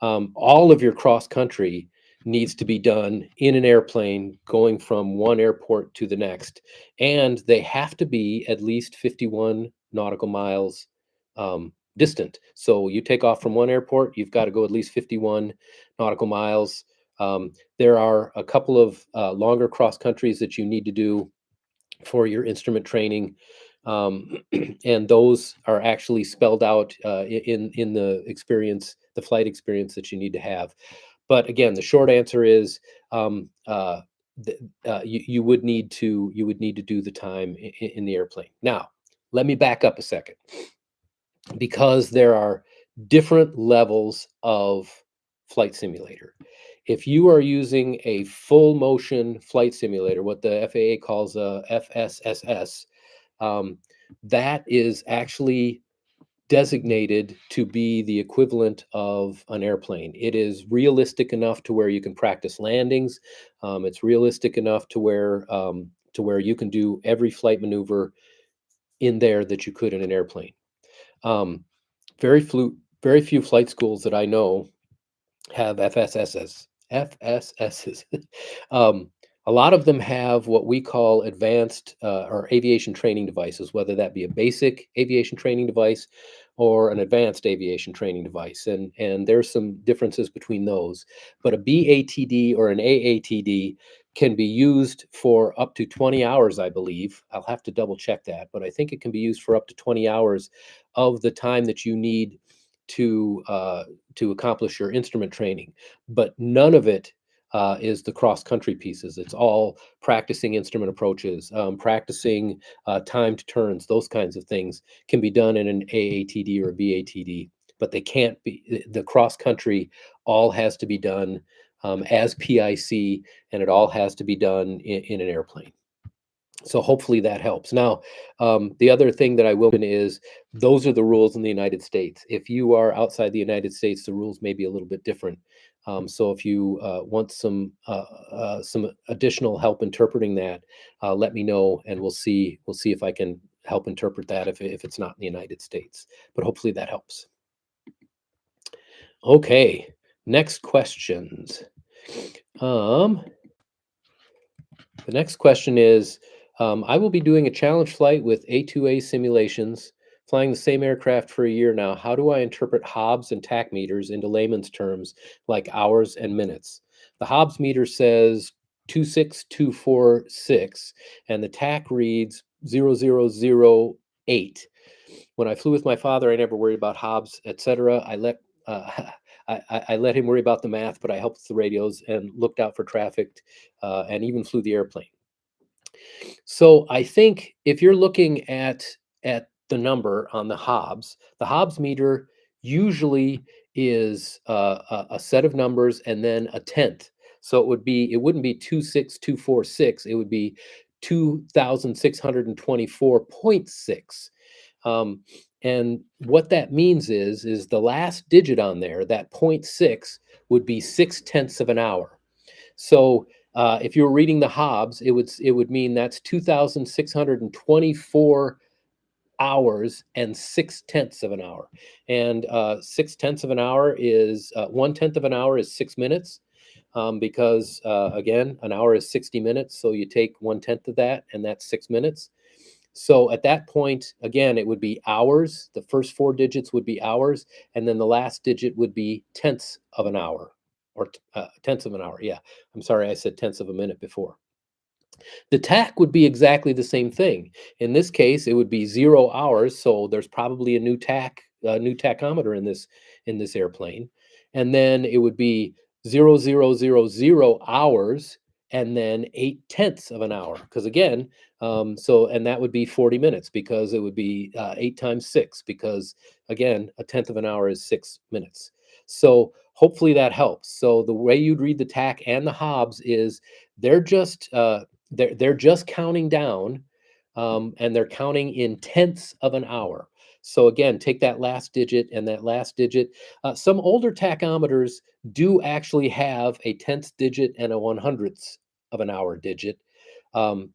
All of your cross country needs to be done in an airplane going from one airport to the next, and they have to be at least 51 nautical miles distant. So you take off from one airport, you've got to go at least 51 nautical miles. There are a couple of longer cross countries that you need to do for your instrument training. And those are actually spelled out in the flight experience that you need to have. But again, the short answer is you would need to do the time in the airplane. Now, let me back up a second because there are different levels of flight simulator. If you are using a full motion flight simulator, what the FAA calls a FSSS, that is actually designated to be the equivalent of an airplane. It is realistic enough to where you can practice landings. It's realistic enough to where you can do every flight maneuver in there that you could in an airplane. Um, very few flight schools that I know have FSSs. um, a lot of them have what we call advanced or aviation training devices, whether that be a basic aviation training device or an advanced aviation training device, and there's some differences between those. But a BATD or an AATD can be used for up to 20 hours, I believe. I'll have to double check that, but I think it can be used for up to 20 hours of the time that you need to accomplish your instrument training. But none of it is the cross country pieces. It's all practicing instrument approaches, practicing timed turns, those kinds of things can be done in an AATD or a BATD, but they can't be. The cross country all has to be done as PIC, and it all has to be done in an airplane. So hopefully that helps. Now, the other thing that I will mention is those are the rules in the United States. If you are outside the United States, the rules may be a little bit different. So if you want some additional help interpreting that, let me know, and we'll see if I can help interpret that if it's not in the United States. But hopefully that helps. Okay, next questions. The next question is, I will be doing a challenge flight with A2A simulations Flying the same aircraft for a year now, how do I interpret Hobbs and tack meters into layman's terms like hours and minutes? The Hobbs meter says 26246, and the tack reads 0008. When I flew with my father, I never worried about Hobbs, etc. Uh, I let him worry about the math, but I helped with the radios and looked out for traffic, and even flew the airplane. So I think if you're looking at the number on the Hobbs meter usually is a set of numbers and then a tenth. So it wouldn't be 26246. It would be 2624.6. Um, and what that means is the last digit on there, that point six, would be 6 tenths of an hour. So if you were reading the Hobbs, it would mean that's 2,624 hours and 6 tenths of an hour. And 6 tenths of an hour is 1 tenth of an hour is 6 minutes. Because again, an hour is 60 minutes. So you take 1 tenth of that, and that's 6 minutes. So at that point, again, it would be hours. The first four digits would be hours, and then the last digit would be tenths of an hour, or tenths of an hour. Yeah, I'm sorry, I said tenths of a minute before. The tack would be exactly the same thing. In this case, it would be 0 hours, so there's probably a new tachometer in this airplane, and then it would be 0000 hours, and then 8 tenths of an hour. Because again, and that would be 40 minutes because it would be 8 times 6. Because again, a tenth of an hour is 6 minutes. So hopefully that helps. So the way you'd read the tack and the Hobbs is they're just they're just counting down, and they're counting in tenths of an hour. So again, take that last digit and that last digit. Some older tachometers do actually have a tenth digit and a 100th of an hour digit. But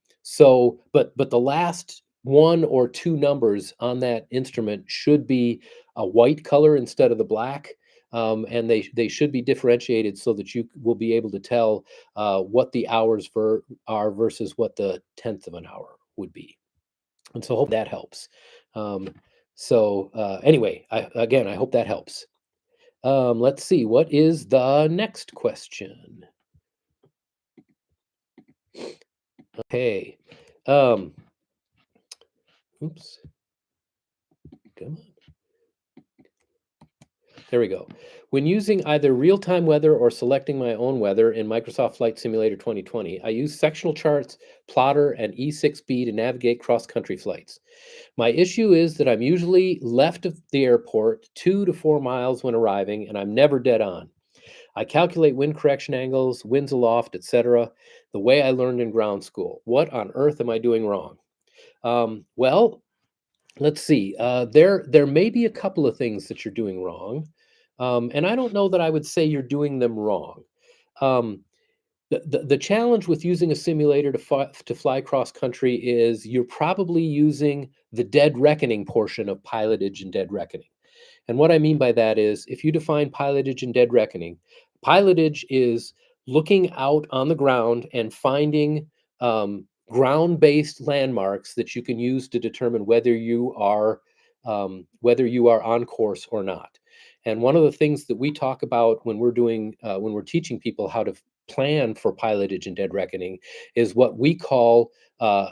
the last one or two numbers on that instrument should be a white color instead of the black. And they should be differentiated so that you will be able to tell what the hours are versus what the tenth of an hour would be. And so hope that helps. Um, anyway, I hope that helps. Let's see, what is the next question? Okay. Um, oops. Come on. There we go. When using either real-time weather or selecting my own weather in Microsoft Flight Simulator 2020, I use sectional charts, plotter, and E6B to navigate cross-country flights. My issue is that I'm usually left of the airport 2 to 4 miles when arriving, and I'm never dead on. I calculate wind correction angles, winds aloft, etc., the way I learned in ground school. What on earth am I doing wrong? Well, let's see. There may be a couple of things that you're doing wrong, and I don't know that I would say you're doing them wrong. Um, the challenge with using a simulator to fly cross country is you're probably using the dead reckoning portion of pilotage and dead reckoning. And what I mean by that is if you define pilotage and dead reckoning, pilotage is looking out on the ground and finding ground based landmarks that you can use to determine whether you are on course or not. And one of the things that we talk about when we're teaching people how to plan for pilotage and dead reckoning is what we call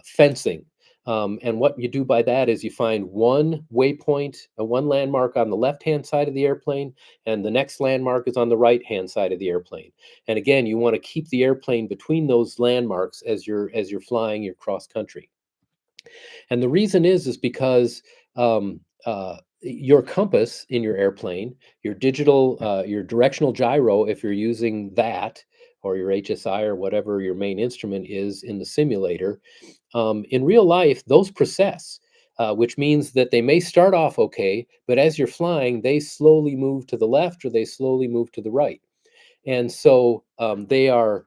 fencing. And what you do by that is you find one waypoint, one landmark on the left-hand side of the airplane, and the next landmark is on the right-hand side of the airplane. And again, you want to keep the airplane between those landmarks as you're flying your cross country. And the reason is because your compass in your airplane, your directional gyro, if you're using that, or your HSI or whatever your main instrument is in the simulator, in real life, those precess, which means that they may start off okay, but as you're flying, they slowly move to the left or they slowly move to the right. And so they are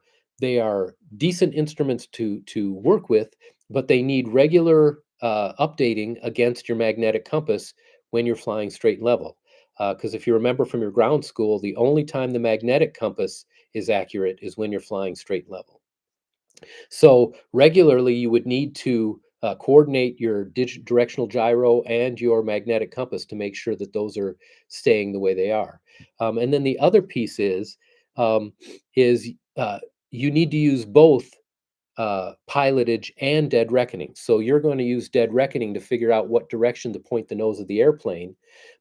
decent instruments to work with, but they need regular updating against your magnetic compass when you're flying straight and level. Because if you remember from your ground school, the only time the magnetic compass is accurate is when you're flying straight and level. So regularly, you would need to coordinate your directional gyro and your magnetic compass to make sure that those are staying the way they are. And then the other piece um, is you need to use both pilotage and dead reckoning. So you're going to use dead reckoning to figure out what direction to point the nose of the airplane,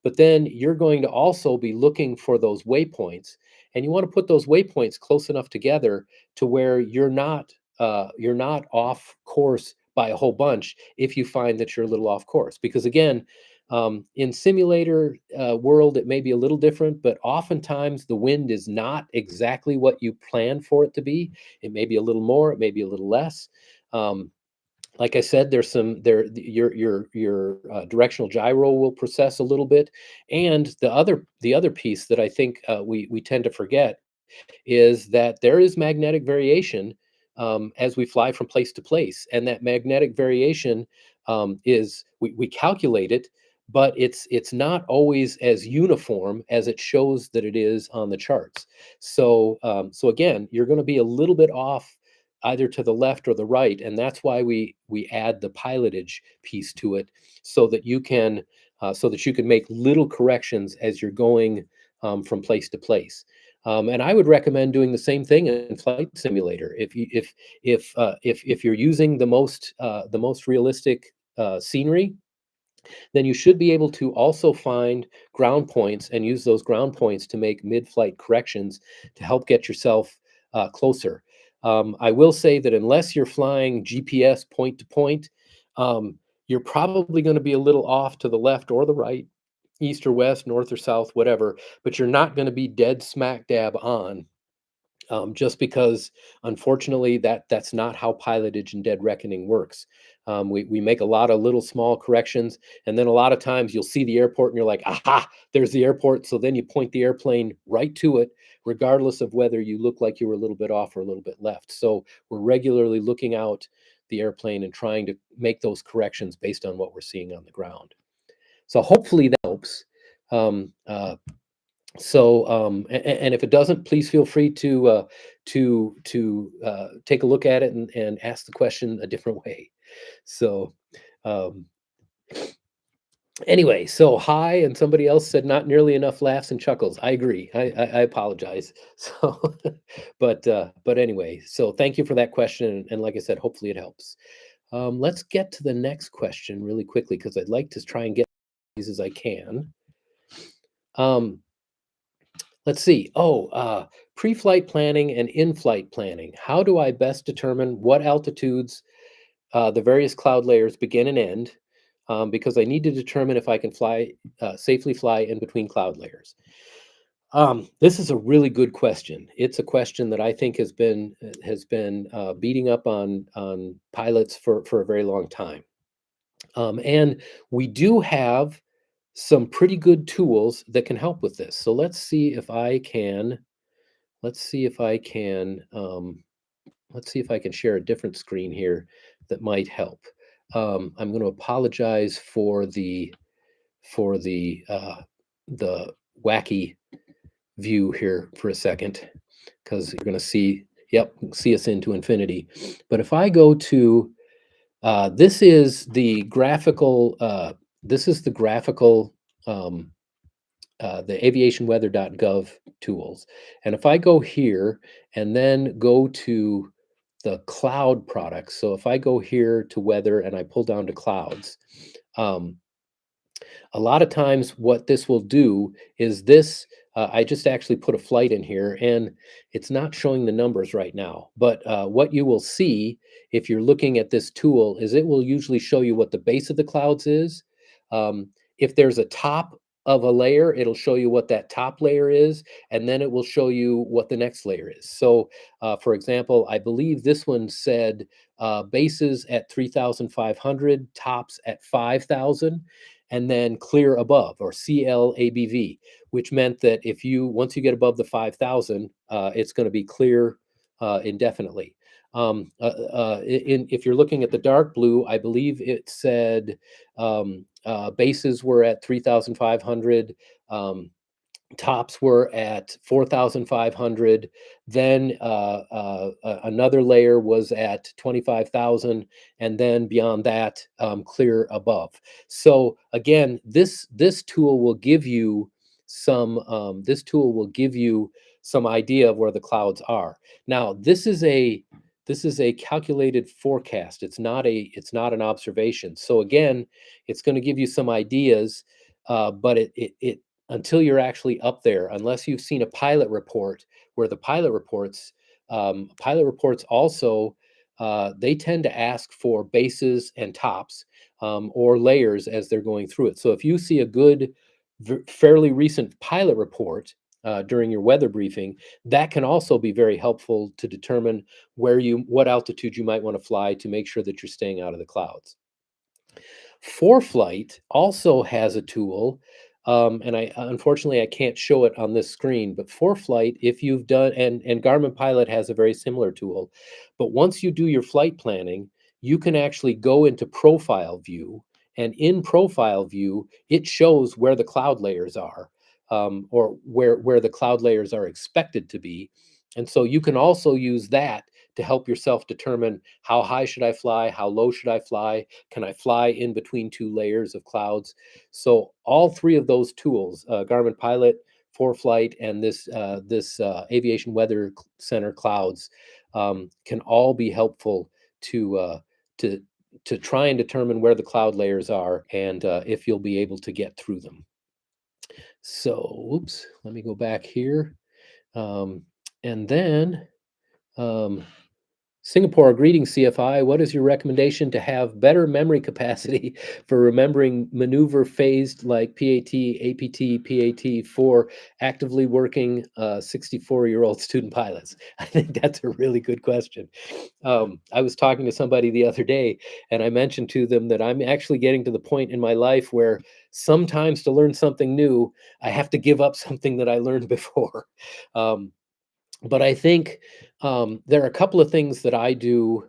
but then you're going to also be looking for those waypoints, and you want to put those waypoints close enough together to where you're not off course by a whole bunch if you find that you're a little off course. Because again, in simulator world, it may be a little different, but oftentimes the wind is not exactly what you plan for it to be. It may be a little more, it may be a little less. Um, like I said, there's some there your directional gyro will process a little bit, and the other piece that I think we tend to forget is that there is magnetic variation as we fly from place to place, and that magnetic variation is we calculate it, but it's not always as uniform as it shows that it is on the charts. So again, you're going to be a little bit off either to the left or the right, and that's why we add the pilotage piece to it, so that you can make little corrections as you're going from place to place. And I would recommend doing the same thing in flight simulator. If you're using the most realistic scenery, then you should be able to also find ground points and use those ground points to make mid-flight corrections to help get yourself closer. I will say that unless you're flying GPS point to point, you're probably going to be a little off to the left or the right, east or west, north or south, whatever, but you're not going to be dead smack dab on, just because unfortunately that's not how pilotage and dead reckoning works. We make a lot of little small corrections, and then a lot of times you'll see the airport and you're like, aha, there's the airport. So then you point the airplane right to it, regardless of whether you look like you were a little bit off or a little bit left. So we're regularly looking out the airplane and trying to make those corrections based on what we're seeing on the ground. So hopefully that helps. And if it doesn't, please feel free to take a look at it and ask the question a different way. So um, anyway, so hi, and somebody else said not nearly enough laughs and chuckles. I agree. I apologize. So, but anyway, so thank you for that question, and like I said, hopefully it helps. Let's get to the next question really quickly because I'd like to try and get these as I can. Um, Let's see. Pre-flight planning and in-flight planning. How do I best determine what altitudes the various cloud layers begin and end? Because I need to determine if I can safely fly in between cloud layers. This is a really good question. It's a question that I think has been beating up on pilots for a very long time. And we do have some pretty good tools that can help with this. So let's see if I can let's see if I can share a different screen here that might help. I'm going to apologize for the wacky view here for a second, because you're going to see us into infinity. But if I go to this is the graphical um, the aviationweather.gov tools. And if I go here and then go to the cloud products, so if I go here to weather and I pull down to clouds, um, a lot of times what this will do is I just actually put a flight in here, and it's not showing the numbers right now, but what you will see if you're looking at this tool is it will usually show you what the base of the clouds is. um, if there's a top of a layer, it'll show you what that top layer is, and then it will show you what the next layer is. So for example, I believe this one said bases at 3,500, tops at 5,000, and then clear above, or CLABV, which meant that once you get above the 5,000, it's going to be clear indefinitely. If you're looking at the dark blue, I believe it said bases were at 3,500. tops were at 4,500. Then another layer was at 25,000, and then beyond that, clear above. So again, this tool will give you some idea of where the clouds are. Now, this is a calculated forecast. It's not an observation. So again, it's going to give you some ideas, but it until you're actually up there, unless you've seen a pilot report, where the pilot reports also, they tend to ask for bases and tops, or layers as they're going through it. So if you see a good, fairly recent pilot report during your weather briefing, that can also be very helpful to determine what altitude you might want to fly to make sure that you're staying out of the clouds. ForeFlight also has a tool, and I unfortunately I can't show it on this screen. But ForeFlight, if you've done, and Garmin Pilot has a very similar tool, but once you do your flight planning, you can actually go into Profile View, and in Profile View, it shows where the cloud layers are, or where the cloud layers are expected to be, and so you can also use that to help yourself determine how high should I fly, how low should I fly, can I fly in between two layers of clouds? So all three of those tools, Garmin Pilot, ForeFlight, and this Aviation Weather Center clouds, can all be helpful to to to try and determine where the cloud layers are, and if you'll be able to get through them. So, oops, let me go back here, um, and then. Um, Singapore, greetings, CFI. What is your recommendation to have better memory capacity for remembering maneuver phased like PAT, APT, PAT for actively working 64-year-old student pilots? I think that's a really good question. I was talking to somebody the other day, and I mentioned to them that I'm actually getting to the point in my life where sometimes to learn something new, I have to give up something that I learned before. Um, but I think there are a couple of things that I do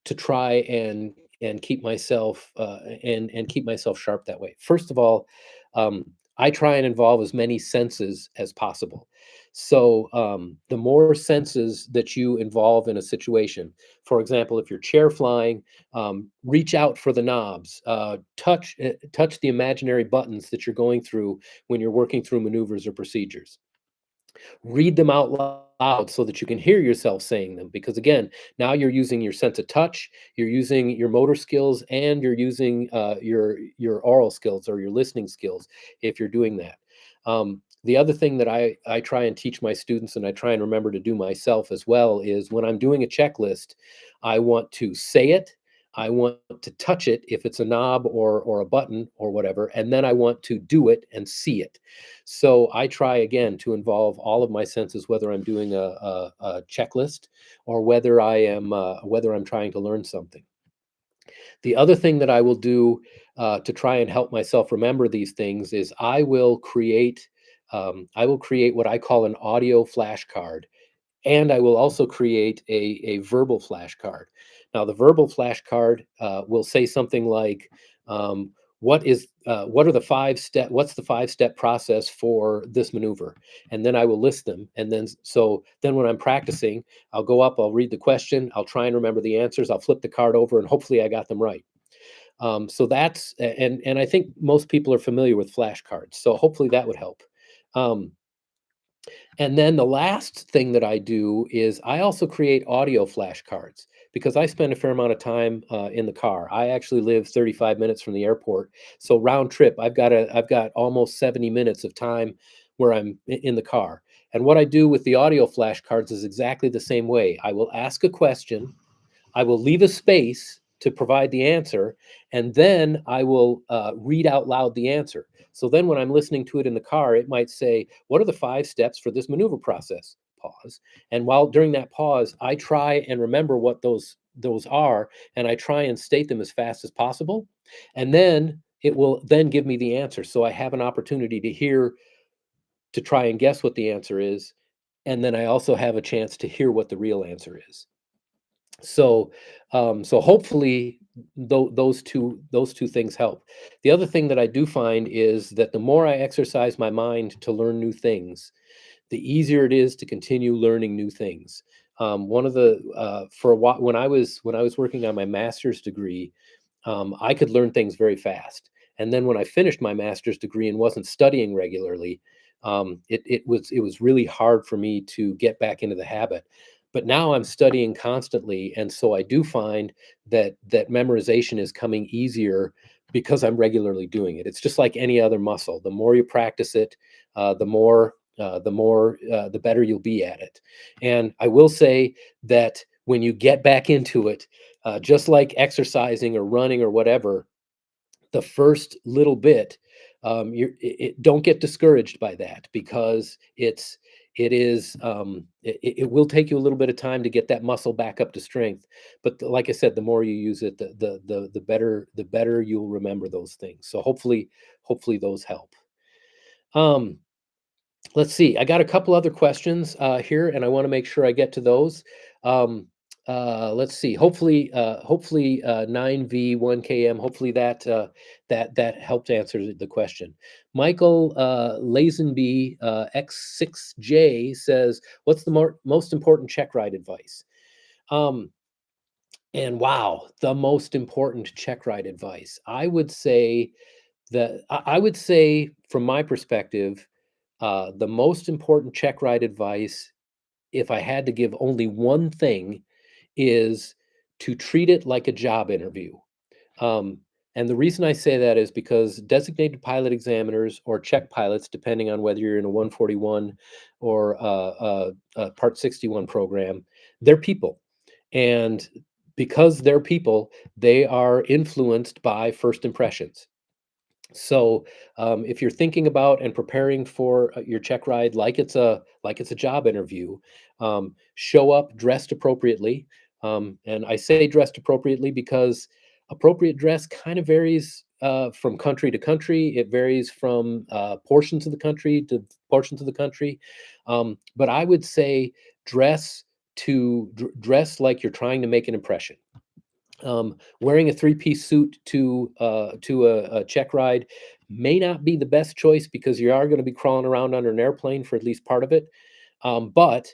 to try and keep myself and keep myself sharp that way. First of all, um, I try and involve as many senses as possible. So the more senses that you involve in a situation, for example, if you're chair flying, reach out for the knobs, touch the imaginary buttons that you're going through when you're working through maneuvers or procedures. Read them out loud so that you can hear yourself saying them, because again, now you're using your sense of touch, you're using your motor skills, and you're using your oral skills or your listening skills if you're doing that. The other thing that I try and teach my students, and I try and remember to do myself as well, is when I'm doing a checklist, I want to say it, I want to touch it if it's a knob or a button or whatever, and then I want to do it and see it. So I try again to involve all of my senses, whether I'm doing a checklist or whether I'm trying to learn something. The other thing that I will do to try and help myself remember these things is I will create what I call an audio flashcard, and I will also create a verbal flashcard. Now, the verbal flashcard will say something like, um, what are the what's the 5-step process for this maneuver? And then I will list them. And then when I'm practicing, I'll go up, I'll read the question, I'll try and remember the answers, I'll flip the card over, and hopefully I got them right. So and I think most people are familiar with flashcards. So hopefully that would help. Um, and then the last thing that I do is I also create audio flashcards, because I spend a fair amount of time in the car. I actually live 35 minutes from the airport, so round trip I've got almost 70 minutes of time where I'm in the car. And what I do with the audio flashcards is exactly the same way. I will ask a question, I will leave a space to provide the answer, and then I will read out loud the answer. So then when I'm listening to it in the car, it might say, what are the 5 steps for this maneuver process? Pause. And while during that pause, I try and remember what those are, and I try and state them as fast as possible. And then it will then give me the answer. So I have an opportunity to try and guess what the answer is. And then I also have a chance to hear what the real answer is. So, so hopefully those two things help. The other thing that I do find is that the more I exercise my mind to learn new things, the easier it is to continue learning new things. One of the For a while when I was working on my master's degree, I could learn things very fast. And then when I finished my master's degree and wasn't studying regularly, it was really hard for me to get back into the habit. But now I'm studying constantly, and so I do find that memorization is coming easier because I'm regularly doing it. It's just like any other muscle. The more you practice it, the better you'll be at it. And I will say that when you get back into it, just like exercising or running or whatever, the first little bit, don't get discouraged by that, because it will take you a little bit of time to get that muscle back up to strength. But like I said, the more you use it, the better you'll remember those things. So hopefully those help. Um, Let's see. I got a couple other questions here, and I want to make sure I get to those. Um, let's see. Hopefully, 9V 1KM. Hopefully that helped answer the question. Michael Lazenby X6J says, "What's the most important check ride advice?" Um, and wow, the most important check ride advice. I would say from my perspective, the most important check ride advice, if I had to give only one thing, is to treat it like a job interview. Um, and the reason I say that is because designated pilot examiners or check pilots, depending on whether you're in a 141 or a Part 61 program, they're people. And because they're people, they are influenced by first impressions. So, if you're thinking about and preparing for your check ride like it's a job interview, show up dressed appropriately. And I say dressed appropriately because appropriate dress kind of varies from country to country. It varies from portions of the country to portions of the country. But I would say dress like you're trying to make an impression. Wearing a three-piece suit to a check ride may not be the best choice, because you are going to be crawling around under an airplane for at least part of it. But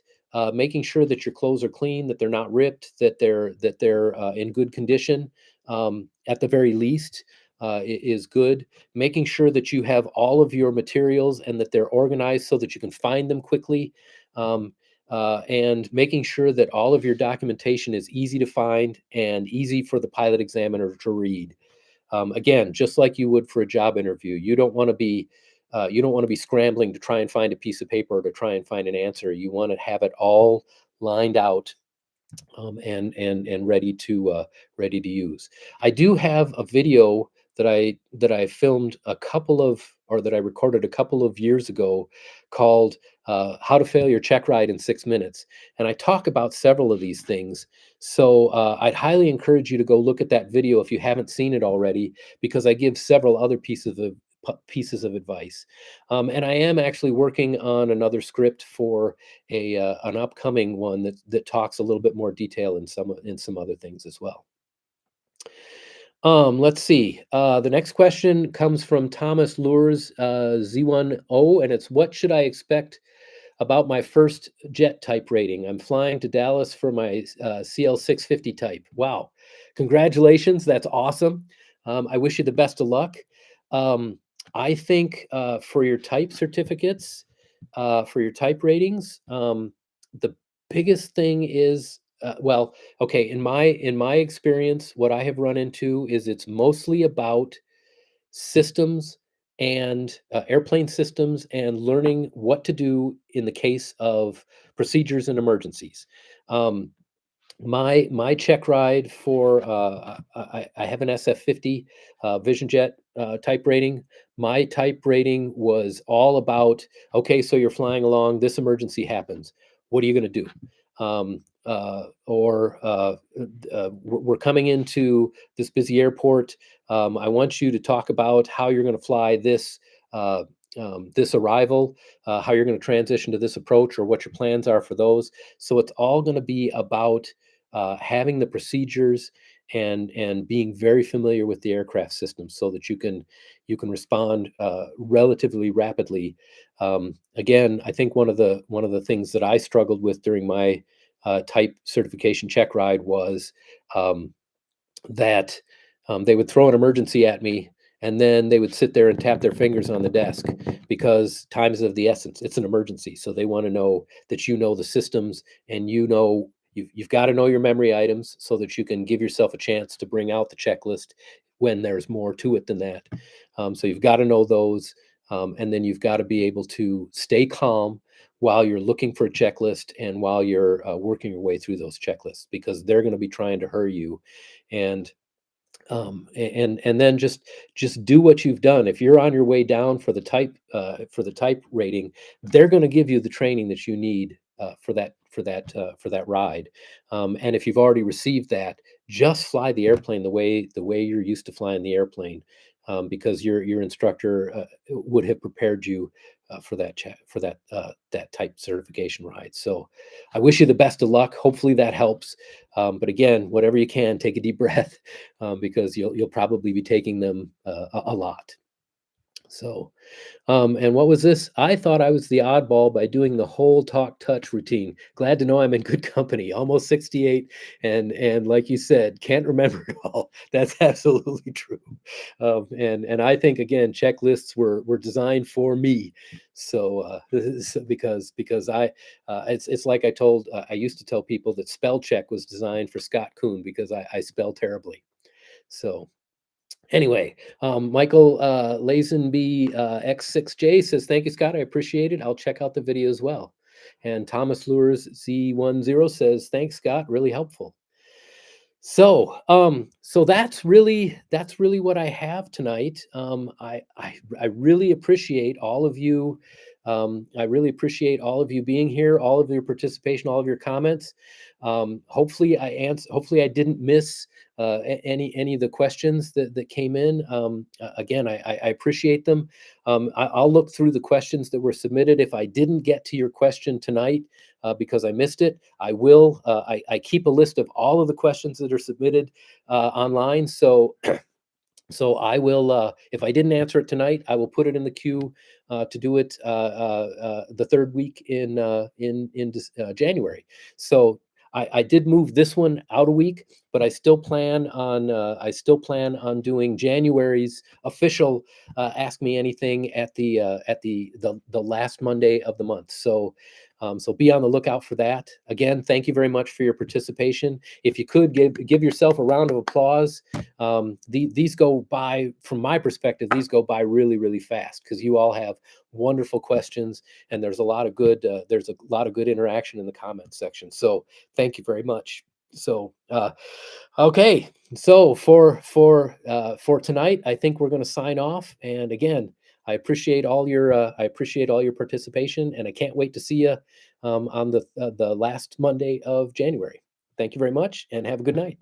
making sure that your clothes are clean, that they're not ripped, that they're in good condition, at the very least, is good. Making sure that you have all of your materials and that they're organized so that you can find them quickly. Um, and making sure that all of your documentation is easy to find and easy for the pilot examiner to read. Again, just like you would for a job interview, you don't want to be scrambling to try and find a piece of paper or to try and find an answer. You want to have it all lined out, and ready to use. I do have a video that I filmed a couple of or that I recorded a couple of years ago, called "How to Fail Your Check Ride in 6 Minutes," and I talk about several of these things. So I'd highly encourage you to go look at that video if you haven't seen it already, because I give several other pieces of advice. And I am actually working on another script for an upcoming one that talks a little bit more detail in some other things as well. Let's see. The next question comes from Thomas Lures Z10, and it's, what should I expect about my first jet type rating? I'm flying to Dallas for my CL 650 type. Wow. Congratulations. That's awesome. I wish you the best of luck. Um, I think for your type certificates, for your type ratings, the biggest thing is, well, okay, in my experience, what I have run into is it's mostly about systems and airplane systems and learning what to do in the case of procedures and emergencies. Um, my check ride for I have an SF50 Vision Jet type rating. My type rating was all about, okay, so you're flying along, this emergency happens. What are you going to do? Or we're coming into this busy airport. I want you to talk about how you're going to fly uh, this arrival, how you're going to transition to this approach, or what your plans are for those. So it's all going to be about having the procedures and being very familiar with the aircraft system so that you can respond relatively rapidly. Again, I think one of the things that I struggled with during my type certification check ride was um, that they would throw an emergency at me, and then they would sit there and tap their fingers on the desk because time is of the essence. It's an emergency, so they want to know that you know the systems, and you've got to know your memory items so that you can give yourself a chance to bring out the checklist when there's more to it than that. So you've got to know those, and then you've got to be able to stay calm while you're looking for a checklist and while you're working your way through those checklists, because they're going to be trying to hurry you. And and then just do what you've done. If you're on your way down for the type rating, they're going to give you the training that you need for that ride. And if you've already received that, just fly the airplane the way you're used to flying the airplane, because your instructor would have prepared you for that type certification ride. So I wish you the best of luck. Hopefully that helps. But again, whatever you can, take a deep breath, because you'll probably be taking them a lot. So, and what was this? I thought I was the oddball by doing the whole talk touch routine. Glad to know I'm in good company. Almost 68, and like you said, can't remember it all. That's absolutely true. And I think again, checklists were designed for me. So, because it's like I used to tell people that spell check was designed for Scott Kuhn because I spell terribly. So. Anyway, Michael Lazenby X6J says, "Thank you, Scott. I appreciate it. I'll check out the video as well." And Thomas Lures Z10 says, "Thanks, Scott. Really helpful." So that's really what I have tonight. I really appreciate all of you. I really appreciate all of you being here, all of your participation, all of your comments. Hopefully I didn't miss any of the questions that came in. Again, I appreciate them. I'll look through the questions that were submitted. If I didn't get to your question tonight, because I missed it, I will. I keep a list of all of the questions that are submitted online. So I will, if I didn't answer it tonight, I will put it in the queue to do it the third week in January. So I did move this one out a week, but I still plan on doing January's official Ask Me Anything at the last Monday of the month. So be on the lookout for that. Again, thank you very much for your participation. If you could give yourself a round of applause. These go by, from my perspective, these go by really, really fast because you all have wonderful questions, and there's a lot of good interaction in the comments section. So thank you very much. So okay, so for tonight, I think we're going to sign off. And again, I appreciate all your participation, and I can't wait to see you on the last Monday of January. Thank you very much, and have a good night.